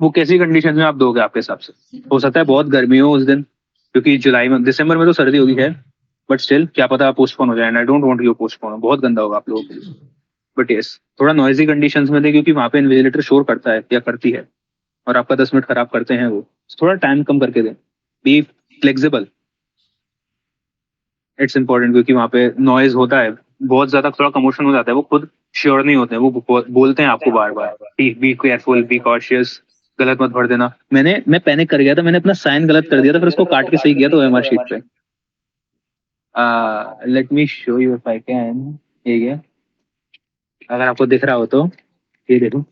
वो कैसी कंडीशन में आप दोगे आपके हिसाब से। हो सकता है बहुत गर्मी हो उस दिन, क्योंकि जुलाई में, दिसंबर में तो सर्दी होगी है, बट स्टिल क्या पता पोस्टपोन हो जाए। And I don't want you postpone हो, बहुत गंदा होगा आप लोगों के लिए। बट यस, थोड़ा नॉइजी कंडीशंस में दे, क्योंकि वहां पे इन्विजिलेटर शोर करता है या करती है, और आपका 10 मिनट खराब करते हैं वो। थोड़ा टाइम कम करके दें, बी फ्लेक्सिबल। इट्स इंपॉर्टेंट, क्योंकि वहाँ पे नॉइज होता है बहुत ज्यादा, थोड़ा कमोशन हो जाता है, वो खुद श्योर नहीं होते हैं, वो बोलते हैं आपको बार बार बी केयरफुल, बी कॉशियस, गलत मत भर देना। मैं पैनिक कर गया था, मैंने अपना साइन गलत कर दिया था, फिर उसको काट के सही किया था ओएमआर शीट पे। Let me show you if I can. ठीक है, अगर आपको दिख रहा हो तो ये देखो।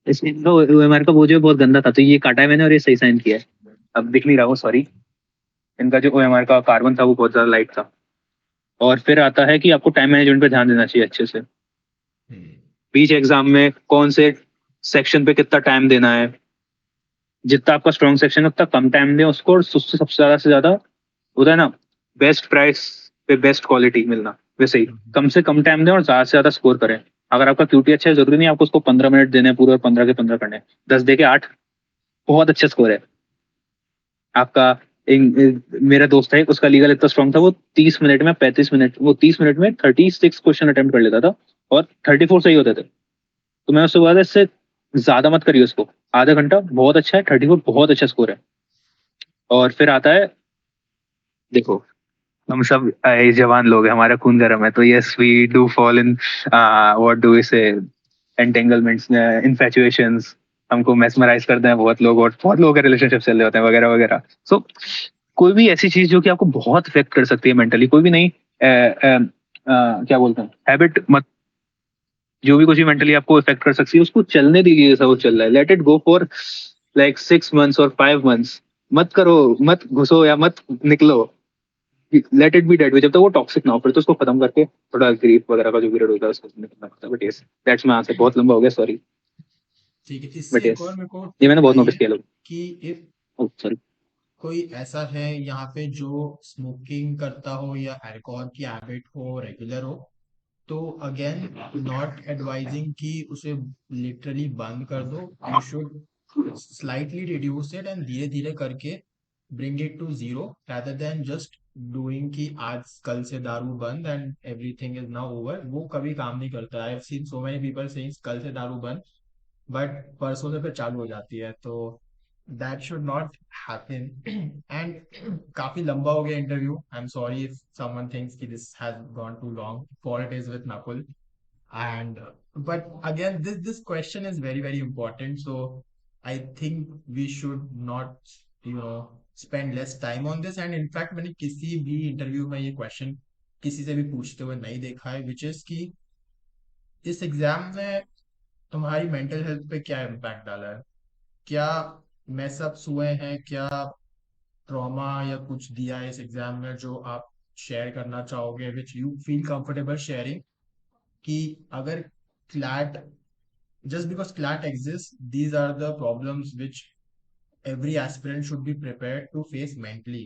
इसका ओएमआर का वो जो बहुत गंदा था, तो ये काटा है मैंने और ये सही साइन किया है। अब दिख नहीं रहा हो, सॉरी। इनका जो ओएमआर का कार्बन था वो बहुत ज्यादा लाइट था। और फिर आता है कि आपको टाइम मैनेजमेंट पे ध्यान देना चाहिए अच्छे से। बीच एग्जाम में कौन से सेक्शन पे कितना टाइम देना है, जितना आपका स्ट्रॉन्ग सेक्शन है उतना कम टाइम दें उसको, और उससे सबसे ज्यादा से ज्यादा होता है ना, बेस्ट प्राइस पे बेस्ट क्वालिटी मिलना, वैसे ही कम से कम टाइम दें और ज्यादा से ज्यादा स्कोर करें। अगर आपका क्यूटी अच्छा है, जरूरी नहीं आपको उसको 15 मिनट देने हैं पूरे, और 15 के 15 करने हैं। 10 दे के 8 बहुत अच्छा स्कोर है आपका। मेरा दोस्त है, उसका लीगल इतना स्ट्रॉन्ग था, वो 30 मिनट में 35 मिनट, वो 30 मिनट में 36 क्वेश्चन अटेम्प्ट कर लेता था, और 34 सही होते थे। तो मैं उससे बोला था इससे ज्यादा मत करिए उसको, आधा घंटा बहुत अच्छा है, 34 बहुत अच्छा स्कोर है। और फिर आता है, देखो हम सब जवान लोग हैं, हमारा खून गर्म है, तो yes we do fall in, what do we say, entanglements, इन्फैचुएशंस। हमको मेस्मराइज करते हैं बहुत लोग, और बहुत लोगों के रिलेशनशिप चल रहे होते हैं वगैरह वगैरह। सो कोई भी ऐसी चीज जो कि आपको बहुत इफेक्ट कर सकती है मेंटली, कोई भी नहीं, क्या बोलते हैं, हैबिट मत, जो भी कुछ भी मेंटली आपको इफेक्ट कर सकती है उसको चलने दीजिए जैसा वो चल रहा है। Let it go for like 6 months और 5 मंथ्स। मत करो, मत घुसो या मत निकलो, लेट इट बी डेड। जब तक वो टॉक्सिक ना हो, फिर तो उसको खत्म करके थोड़ा ग्रीफ वगैरह का जो पीरियड होता है उसको निकलना पड़ता है। But yes, that's my answer, बहुत लंबा हो गया, सॉरी। ठीक है, इससे बट एक यस, और मेरे को ये मैंने बहुत बताइए नोटिस किया लोग। कि इफ ओह सॉरी। कोई ऐसा है यहाँ पे जो स्मोकिंग करता हो या अल्कोहल की हैबिट हो रेगुलर हो, तो अगेन नॉट एडवाइजिंग कि उसे लिटरली बंद कर दो। You should slightly reduce it and धीरे धीरे करके bring it to zero rather than just doing कि आज कल से दारू बंद and everything is now over. वो कभी काम नहीं करता. I have seen so many people saying कल से दारू बंद बट परसों से फिर चालू हो जाती है. तो that should not happen. And काफी लंबा हो गया interview. I am sorry if someone thinks कि this has gone too long. Fault is with Nakul. And but again, this question is very very important. So I think we should not, you know, spend less time on this. And in fact, मैंने किसी भी interview में ये question किसी से भी पूछते हुए नहीं देखा है, विच इज कि इस एग्जाम में तुम्हारी मेंटल हेल्थ पे क्या इम्पैक्ट डाला है. क्या मैसअप्स हुए हैं, क्या ट्रॉमा या कुछ दिया है इस एग्जाम में जो आप शेयर करना चाहोगे, which you feel comfortable sharing. कि अगर CLAT, just because CLAT exists, these are the problems which every aspirant should be prepared to face mentally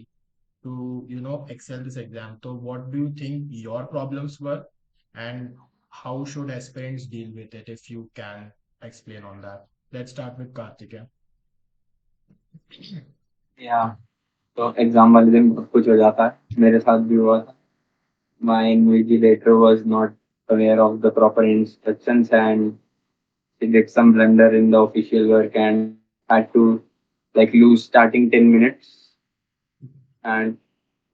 to, you know, excel this exam. So what do you think your problems were, and how should aspirants deal with it, if you can explain on that? Let's start with Karthik. या तो exam वाले दिन बहुत कुछ हो जाता है, मेरे साथ भी हुआ था. My invigilator was not aware of the proper instructions and he did some blunder in the official work and had to like lose starting 10 minutes. And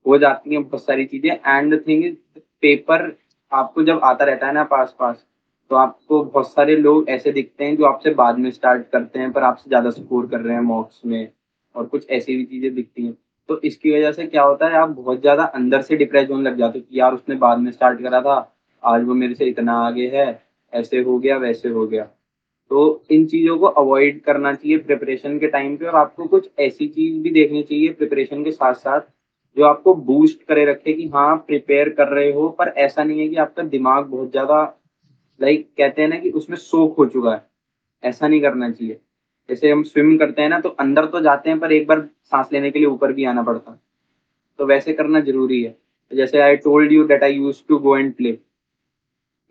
हो जाती हैं बहुत सारी चीजें. And the thing is, paper आपको जब आता रहता है ना पास पास, तो आपको बहुत सारे लोग ऐसे दिखते हैं जो आपसे बाद में स्टार्ट करते हैं पर आपसे ज्यादा स्कोर कर रहे हैं मॉक्स में, और कुछ ऐसी भी चीजें दिखती हैं. तो इसकी वजह से क्या होता है, आप बहुत ज्यादा अंदर से डिप्रेस होने लग जाते हो कि यार उसने बाद में स्टार्ट करा था, आज वो मेरे से इतना आगे है, ऐसे हो गया वैसे हो गया. तो इन चीजों को अवॉइड करना चाहिए प्रिपरेशन के टाइम पे. और आपको कुछ ऐसी चीज भी देखनी चाहिए प्रिपरेशन के साथ साथ जो आपको बूस्ट करे रखे कि हाँ प्रिपेयर कर रहे हो, पर ऐसा नहीं है कि आपका दिमाग बहुत ज्यादा लाइक कहते हैं ना कि उसमें सोख हो चुका है. ऐसा नहीं करना चाहिए. जैसे हम स्विम करते हैं ना, तो अंदर तो जाते हैं पर एक बार सांस लेने के लिए ऊपर भी आना पड़ता है. तो वैसे करना जरूरी है. जैसे I told you that I use to go and play,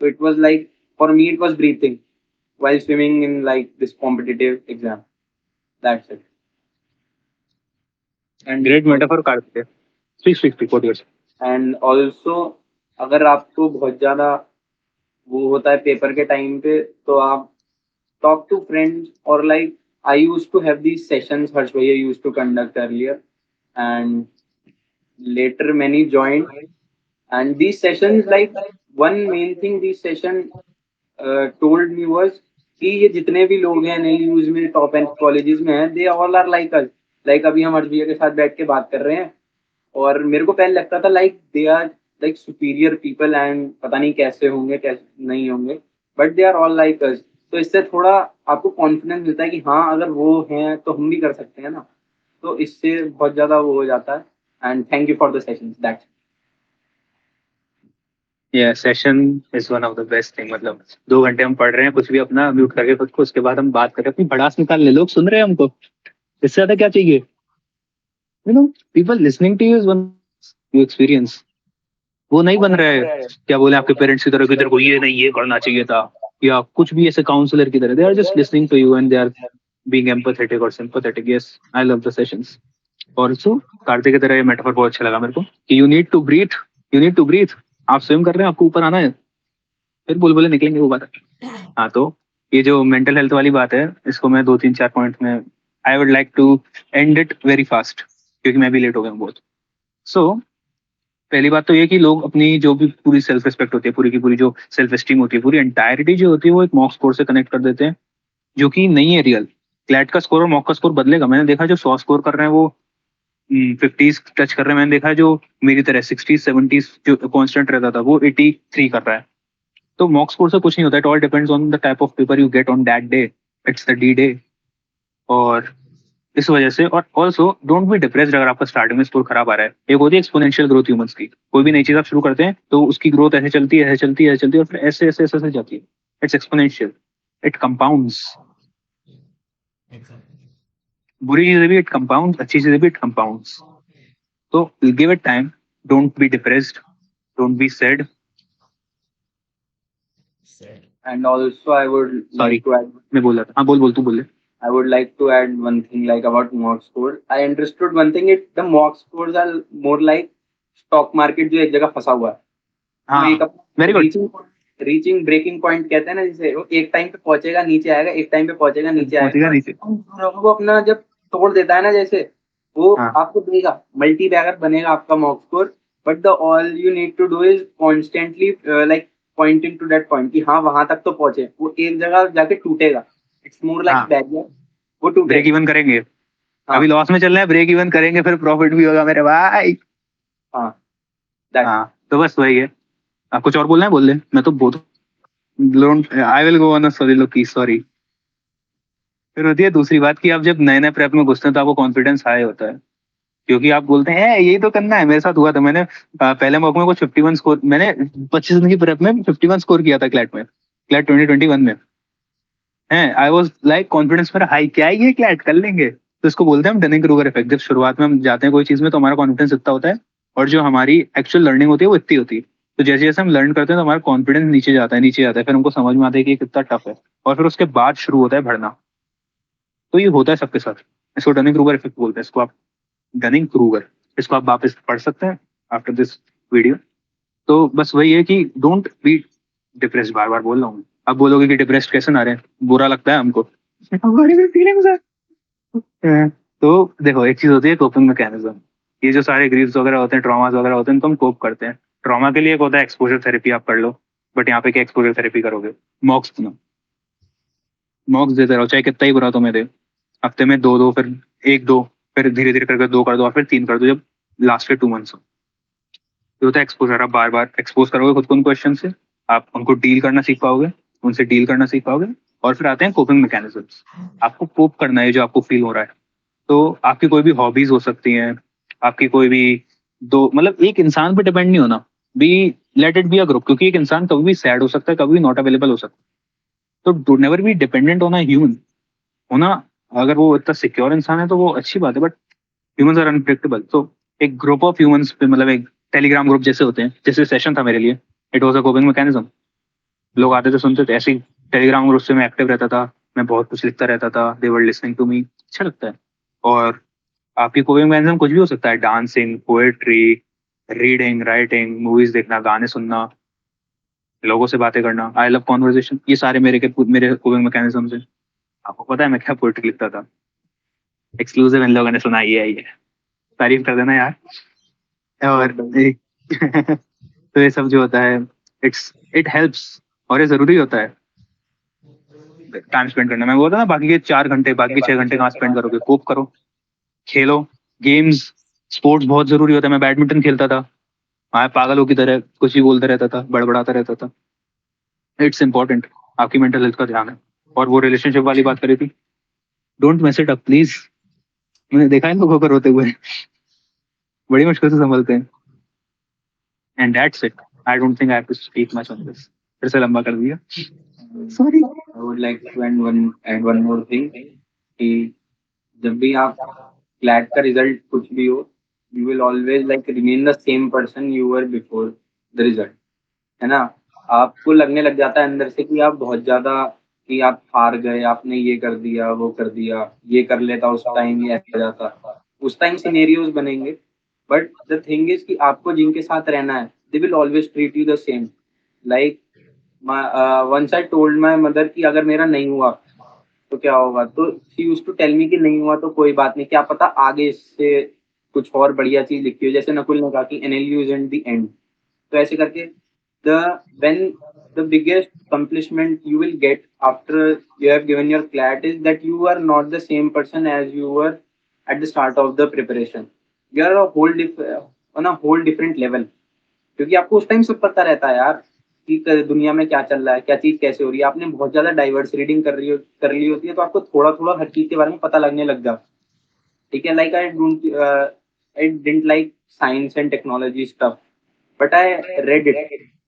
तो it was like for me it was breathing while swimming in like this competitive exam. That's it. And Great metaphor, Karthik. Speak. What do you say? and also अगर आपको बहुत ज्यादा वो होता है paper के time पे, तो आप talk to friends, or like I used to have these sessions Harsh Bhaiya used to conduct earlier, and later many joined. And these sessions, like one main thing these session told me was कि ये जितने भी लोग हैं नई news में top and colleges में हैं, they all are like us. Like अभी हम अर्जविया के साथ बैठ के बात कर रहे हैं, और मेरे को पहले लगता था like they are like superior people and पता नहीं कैसे होंगे कैसे नहीं होंगे, but they are all like us. तो इससे थोड़ा आपको कॉन्फिडेंस मिलता है कि हाँ अगर वो हैं तो हम भी कर सकते हैं ना. तो इससे बहुत ज्यादा वो हो जाता है. And thank you for the sessions. That's Yeah, session is one of the best thing. मतलब 2 घंटे हम पढ़ रहे हैं कुछ भी अपना म्यूट करके खुद को, उसके बाद हम बात करें, अपनी भड़ास निकाल ले, लोग सुन रहे हैं हमको, इससे ज्यादा क्या चाहिए. You know, people listening to you is one you experience. वो नहीं बन रहा है क्या बोले आपके पेरेंट्स की तरह, किधर को ये नहीं ये करना चाहिए था, या कुछ भी ऐसे काउंसलर की तरह. They are just listening to you and they are being empathetic और sympathetic. Yes, I love the sessions. Also Kartik की तरह ये मेटाफर बहुत अच्छा लगा मेरे को कि you need to breathe. You need to breathe. आप स्विम कर रहे हैं, आपको ऊपर आना है, फिर बुलबुले निकलेंगे, वो बात है. हाँ, तो ये जो मेंटल हेल्थ वाली बात है, इसको मैं 2 3 4 पॉइंट में I would like to end it very fast, क्योंकि मैं भी लेट हो गया हूँ बहुत. सो पहली बात तो ये कि लोग अपनी जो भी पूरी सेल्फ रिस्पेक्ट होती है, पूरी की पूरी जो सेल्फ एस्टीम होती है, पूरी एंटायरिटी जो होती है, वो एक मॉक स्कोर से कनेक्ट कर देते हैं, जो कि नहीं है रियल. क्लैट का स्कोर और मॉक का स्कोर बदलेगा. मैंने देखा जो 100 स्कोर कर रहे हैं वो 50s टच कर रहे हैं. मैंने देखा जो मेरी तरह 60s 70s जो कांस्टेंट रहता था वो 83 कर रहा है. तो मॉक स्कोर से कुछ नहीं होता. It all depends on the type of paper you get on that day. It's the D day. और इस वजह से, और ऑल्सो डोंट बी डिप्रेस्ड अगर आपका स्टार्टिंग में स्कोर खराब आ रहा है. एक होती है एक्सपोनेंशियल ग्रोथ ह्यूमंस की. कोई भी नई चीज आप शुरू करते हैं तो उसकी ग्रोथ ऐसे चलती है, ऐसे चलती है, ऐसे चलती है, और फिर ऐसे ऐसे ऐसे ऐसे जाती है. It's exponential. It compounds. Exactly. बुरी चीजें भी इट कंपाउंड्स, अच्छी चीजें भी इट कंपाउंड्स. तो give it time. Don't be depressed. Don't be sad. Said. and also I would sorry, like to add मैं बोल रहा था. हाँ, बोल तू बोल ले. I would like to add one thing like about mock scores. I understood one thing. It the mock scores are more like stock market जो एक जगह फंसा हुआ है. वो हाँ, एक very good. Reaching breaking point कहते हैं ना, जिसे वो एक टाइम पे पहुंचेगा नीचे आएगा, एक टाइम पे पहुंचेगा नीचे पहुंचेगा आएगा. नीचे. वो अपना जब तोड़ देता है ना, जैसे वो हाँ आपको देगा, मल्टी बैगर बनेगा आपका mock score. But the all you need to do is constantly like pointing to that point कि हाँ वहां तक तो पहुंचे. वो एक जगह जाके टूटेगा. इट्स मोर लाइक हाँ, बैरियर. वो ब्रेक टूटेगा. इवन करेंगे. हाँ. अभी लॉस में चल रहे हैं, ब्रेक इवन करेंगे, फिर प्रॉफिट भी होगा मेरे भाई. हाँ. दैट. हाँ, तो बस वही है. आप कुछ और बोलना है बोल ले, मैं तो बहुत. I will go on sorry. Sorry. फिर होती है दूसरी बात कि आप जब नए नए प्रेप में घुसते हैं तो आपको कॉन्फिडेंस हाई होता है, क्योंकि आप बोलते हैं यही तो करना है. मेरे साथ हुआ था. मैंने पहले मौके में कुछ 51 स्कोर, मैंने 25 दिन की प्रेप में 51 स्कोर किया था क्लैट में, क्लैट 2021 में. है, आई वाज लाइक कॉन्फिडेंस मेरा हाई, क्या है ये क्लैट कर लेंगे. तो इसको बोलते हैं हम डनिंग क्रूगर इफेक्ट. जब शुरुआत में हम जाते हैं कोई चीज में तो हमारा कॉन्फिडेंस इतना होता है, और जो हमारी एक्चुअल लर्निंग होती है वो इतनी होती है. तो जैसे जैसे हम लर्न करते हैं तो हमारा कॉन्फिडेंस नीचे जाता है, नीचे जाता है, फिर हमको समझ में आता है कि ये कितना टफ है, और फिर उसके बाद शुरू होता है बढ़ना. तो ये होता है सबके साथ. इसको डनिंग क्रूगर इफेक्ट बोलते हैं. इसको आप डनिंग क्रूगर, इसको आप वापस पढ़ सकते हैं आफ्टर दिस वीडियो. तो बस वही है कि डोंट बी डिप्रेस्ड. बार बार बोल रहा हूँ. आप बोलोगे कि डिप्रेस्ड कैसे ना रहे, बुरा लगता है हमको, हमारी भी फीलिंग्स है. तो देखो, एक चीज होती है कोपिंग मैकेनिज्म. ये जो सारे ग्रीव्स वगैरह होते हैं, ट्रॉमास वगैरह होते हैं, इनको हम कोप करते हैं. ट्रॉमा के लिए एक होता है एक्सपोजर थेरेपी, आप कर लो. बट यहाँ पे क्या एक्सपोजर थेरेपी करोगे? मॉक्स मॉक्स देते रहो, चाहे कितना ही बुरा तुम्हें दे. हफ्ते में दो दो, फिर एक दो, फिर धीरे धीरे करके दो कर दो, और फिर तीन कर दो, जब लास्ट के 2 मंथ्स हो. ये होता है एक्सपोजर. आप बार बार एक्सपोज करोगे खुद को उन क्वेश्चन से, आप उनको डील करना सीख पाओगे, उनसे डील करना सीख पाओगे. और फिर आते हैं कोपिंग मैकेनिज्म्स. आपको कोप करना है जो आपको फील हो रहा है. तो आपकी कोई भी हॉबीज हो सकती हैं, आपकी कोई भी दो, मतलब एक इंसान पे डिपेंड नहीं होना. Be let it be a group, क्योंकि एक इंसान कभी भी सैड हो सकता है, कभी भी नॉट अवेलेबल हो सकता है. तो do never be dependent on a human. होना, अगर वो इतना सिक्योर इंसान है तो वो अच्छी बात है, बट ह्यूमंस आर अनप्रेडिक्टेबल. तो एक ग्रुप ऑफ ह्यूमंस पे, मतलब एक टेलीग्राम ग्रुप जैसे होते हैं, जैसे सेशन था मेरे लिए, it was a coping mechanism. लोग आते थे, सुनते थे, ऐसे ही टेलीग्राम ग्रुप से मैं एक्टिव रहता था. मैं बहुत कुछ लिखता रहता था. दे वर लिसनिंग टू मी. अच्छा लगता है. और आपकी कोपिंग मैकेनिज्म कुछ भी हो सकता है. Dancing, poetry, reading, writing, movies देखना, गाने सुनना, लोगों से बातें करना. I love conversation. ये सारे मेरे कोपिंग मैकेनिज्म है. आपको पता है मैं क्या पोएट्री लिखता था? एक्सक्लूसिव इन लोगों ने सुना, ये तारीफ कर देना यार. और तो ये सब जो होता है, इट हेल्प्स. और ये जरूरी होता है टाइम स्पेंड करना. मैं बोलता ना, बाकी के 4 घंटे, बाकी के 6 घंटे कहाँ स्पेंड करोगे? कोप करो, खेलो गेम्स. स्पोर्ट्स बहुत जरूरी होता है. मैं बैडमिंटन खेलता था, हाँ, पागलों की तरह कुछ भी बोलता रहता था, बड़बड़ाता रहता था. It's important. आपकी मेंटल हेल्थ का ध्यान है. और वो रिलेशनशिप वाली बात करी थी, don't mess it up please. मैंने देखा है इनको होकर रोते हुए, बड़ी मुश्किल से संभलते हैं. And that's it. I don't think I have to speak much on this. फिर से लंबा कर दिया, sorry. I would like to add one more thing कि जब भी आप क्लैट का रिजल्ट कुछ भी हो, you will always like remain the same person you were before the result. है ना. आपको लगने लग जाता है अंदर से कि आप बहुत ज्यादा, कि आप हार गए, आपने ये कर दिया, वो कर दिया, ये कर लेता उस टाइम, ये ऐसा हो जाता. उस टाइम सिनेरियोज बनेंगे. बट द थिंग इज कि आपको जिनके साथ रहना है, they will always treat you the same. Like once I told my mother कि अगर मेरा नहीं हुआ तो क्या होगा, तो she used to tell me कि नहीं हुआ तो कोई बात नहीं, क्या पता आगे इससे कुछ और बढ़िया चीज लिखी हो. जैसे नकुल ने कहा कि NLU is in the end. तो ऐसे करके the when the biggest accomplishment you will get after you have given your CLAT is that you are not the same person as you were at the start of the preparation. You are a on a whole different level. क्योंकि आपको उस time सब पता रहता है यार कि दुनिया में क्या चल रहा है, क्या चीज कैसे हो रही है. आपने बहुत ज्यादा डाइवर्स रीडिंग कर ली होती है, तो आपको थोड़ा थोड़ा हर चीज के बारे में पता लगने लग जाता है. ठीक है. Like I didn't like science and technology stuff, but I read it.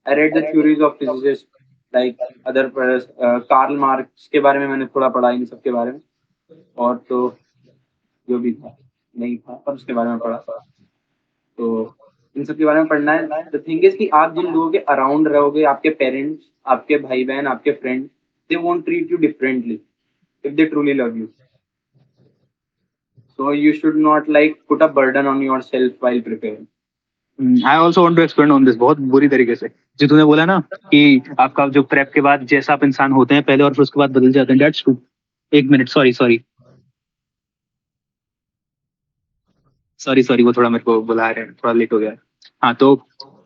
I read the theories of physicists like other Karl Marx के बारे में मैंने थोड़ा पढ़ा, इन सब के बारे में. और तो जो भी था नहीं था, पर उसके बारे में पढ़ा. तो इन सब के बारे में पढ़ना है. द थिंग इज कि आप जिन लोगों के अराउंड रहोगे, आपके पेरेंट्स, आपके भाई बहन, आपके friend, they won't treat you differently. if they truly love you. So you should not like put a burden on yourself while preparing. I also want to expand on this बहुत बुरी तरीके से। जो तूने बोला ना कि आपका जो प्रेप के बाद जैसा आप इंसान होते हैं पहले और फिर उसके बाद बदल जाते हैं, दैट्स ट्रू। एक minute, sorry sorry sorry sorry, वो थोड़ा मेरे को बुला रहे हैं, थोड़ा लेट हो गया। हाँ तो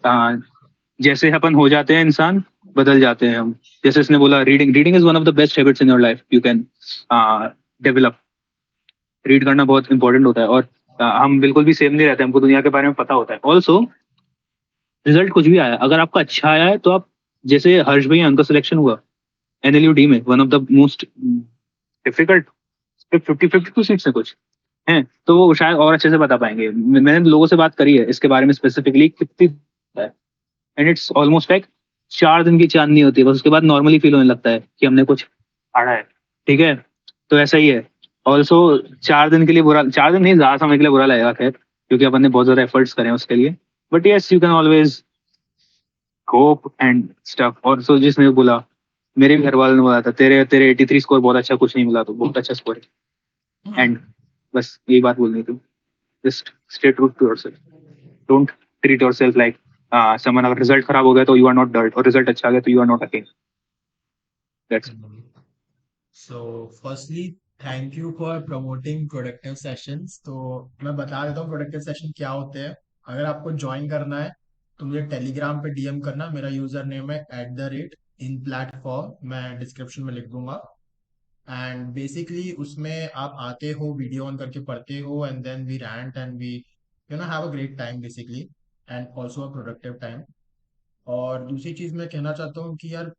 आ, जैसे अपन हो जाते हैं इंसान, बदल जाते हैं हम। जैसे इसने बोला, reading reading is one of the best habits in your life you can develop. Read करना बहुत इंपॉर्टेंट होता है, और हम बिल्कुल भी सेम नहीं रहते, हमको दुनिया के बारे में पता होता है। ऑल्सो रिजल्ट कुछ भी आया, अगर आपका अच्छा आया है तो आप, जैसे हर्ष भैया उनका सिलेक्शन हुआ एनएलयूडी में, one of the most difficult, 52 seats है कुछ हैं, तो वो शायद और अच्छे से बता पाएंगे। मैंने लोगों से बात करी है इसके बारे में स्पेसिफिकली कितनी, एंड इट्स ऑलमोस्ट लाइक 4 दिन की चांदनी होती है बस, उसके बाद नॉर्मली फील होने लगता है कि हमने कुछ पढ़ा है। ठीक है, तो ऐसा ही है। ऑल्सो 4 दिन के लिए बुरा, 4 दिन नहीं, ज्यादा समय के लिए बुरा लगेगा खैर, क्योंकि अपन ने बहुत ज्यादा एफर्ट्स करे हैं उसके लिए। But yes, you can always hope and stuff. और सो जिसने बोला, मेरे भी घर वालों ने बोला था, तेरे तेरे 83 स्कोर बहुत अच्छा, कुछ नहीं मिला तो बहुत अच्छा स्कोर है। एंड बस यही बात बोलनी थी, just stay true to yourself, don't treat yourself like someone. अगर रिजल्ट खराब हो गया तो यू आर नॉट डर्ट, और रिजल्ट अच्छा आ गया तो you are not a king. That's so firstly thank you for promoting productive sessions. तो मैं बता देता हूँ प्रोडक्टिव सेशन क्या होते हैं। अगर आपको ज्वाइन करना है तो मुझे टेलीग्राम पे डीएम करना, मेरा यूजर नेम है @in platform, मैं डिस्क्रिप्शन में लिख दूंगा। एंड बेसिकली उसमें आप आते हो, वीडियो ऑन करके पढ़ते हो, and then we rant and we have a great time basically, and also a productive time. और दूसरी चीज मैं कहना चाहता हूँ कि यार,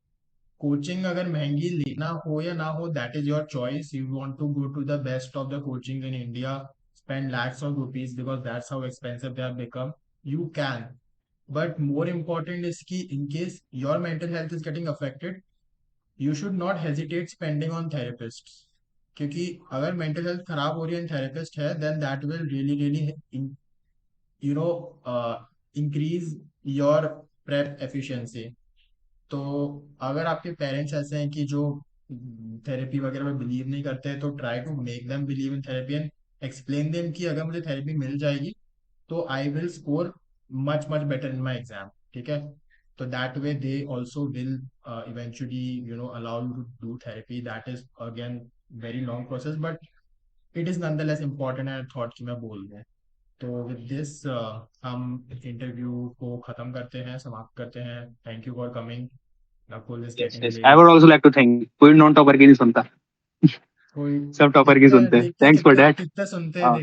कोचिंग अगर महंगी लेना हो या ना हो, that is your choice. You want to go to the best of the coaching in India, spend lakhs of rupees because that's how expensive they have become, you can. But more important is कि in case your mental health is getting affected, you should not hesitate spending on therapists. क्योंकि अगर mental health खराब हो रही है, therapist है, then that will really really you know increase your prep efficiency. तो अगर आपके पेरेंट्स ऐसे हैं कि जो थेरेपी वगैरह में बिलीव नहीं करते हैं, तो try to make them believe in therapy and explain them कि अगर मुझे थेरेपी मिल जाएगी तो I will score much much better in my exam. ठीक है, तो that way they also will eventually allow you to do therapy. That is again very long process, but it is nonetheless important and thought कि मैं बोल दूँ। तो with this हम interview को खत्म करते हैं, समाप्त करते हैं। Thank you for coming. Nakul is yes getting yes, I late. Would also like to thank, कोई नॉन टॉपर की नहीं सुनता, कोई सब टॉपर की देखते हैं सुनते हैं। देखते हैं थैंक्स फॉर कितने दैट। कितने सुनते हैं, देखते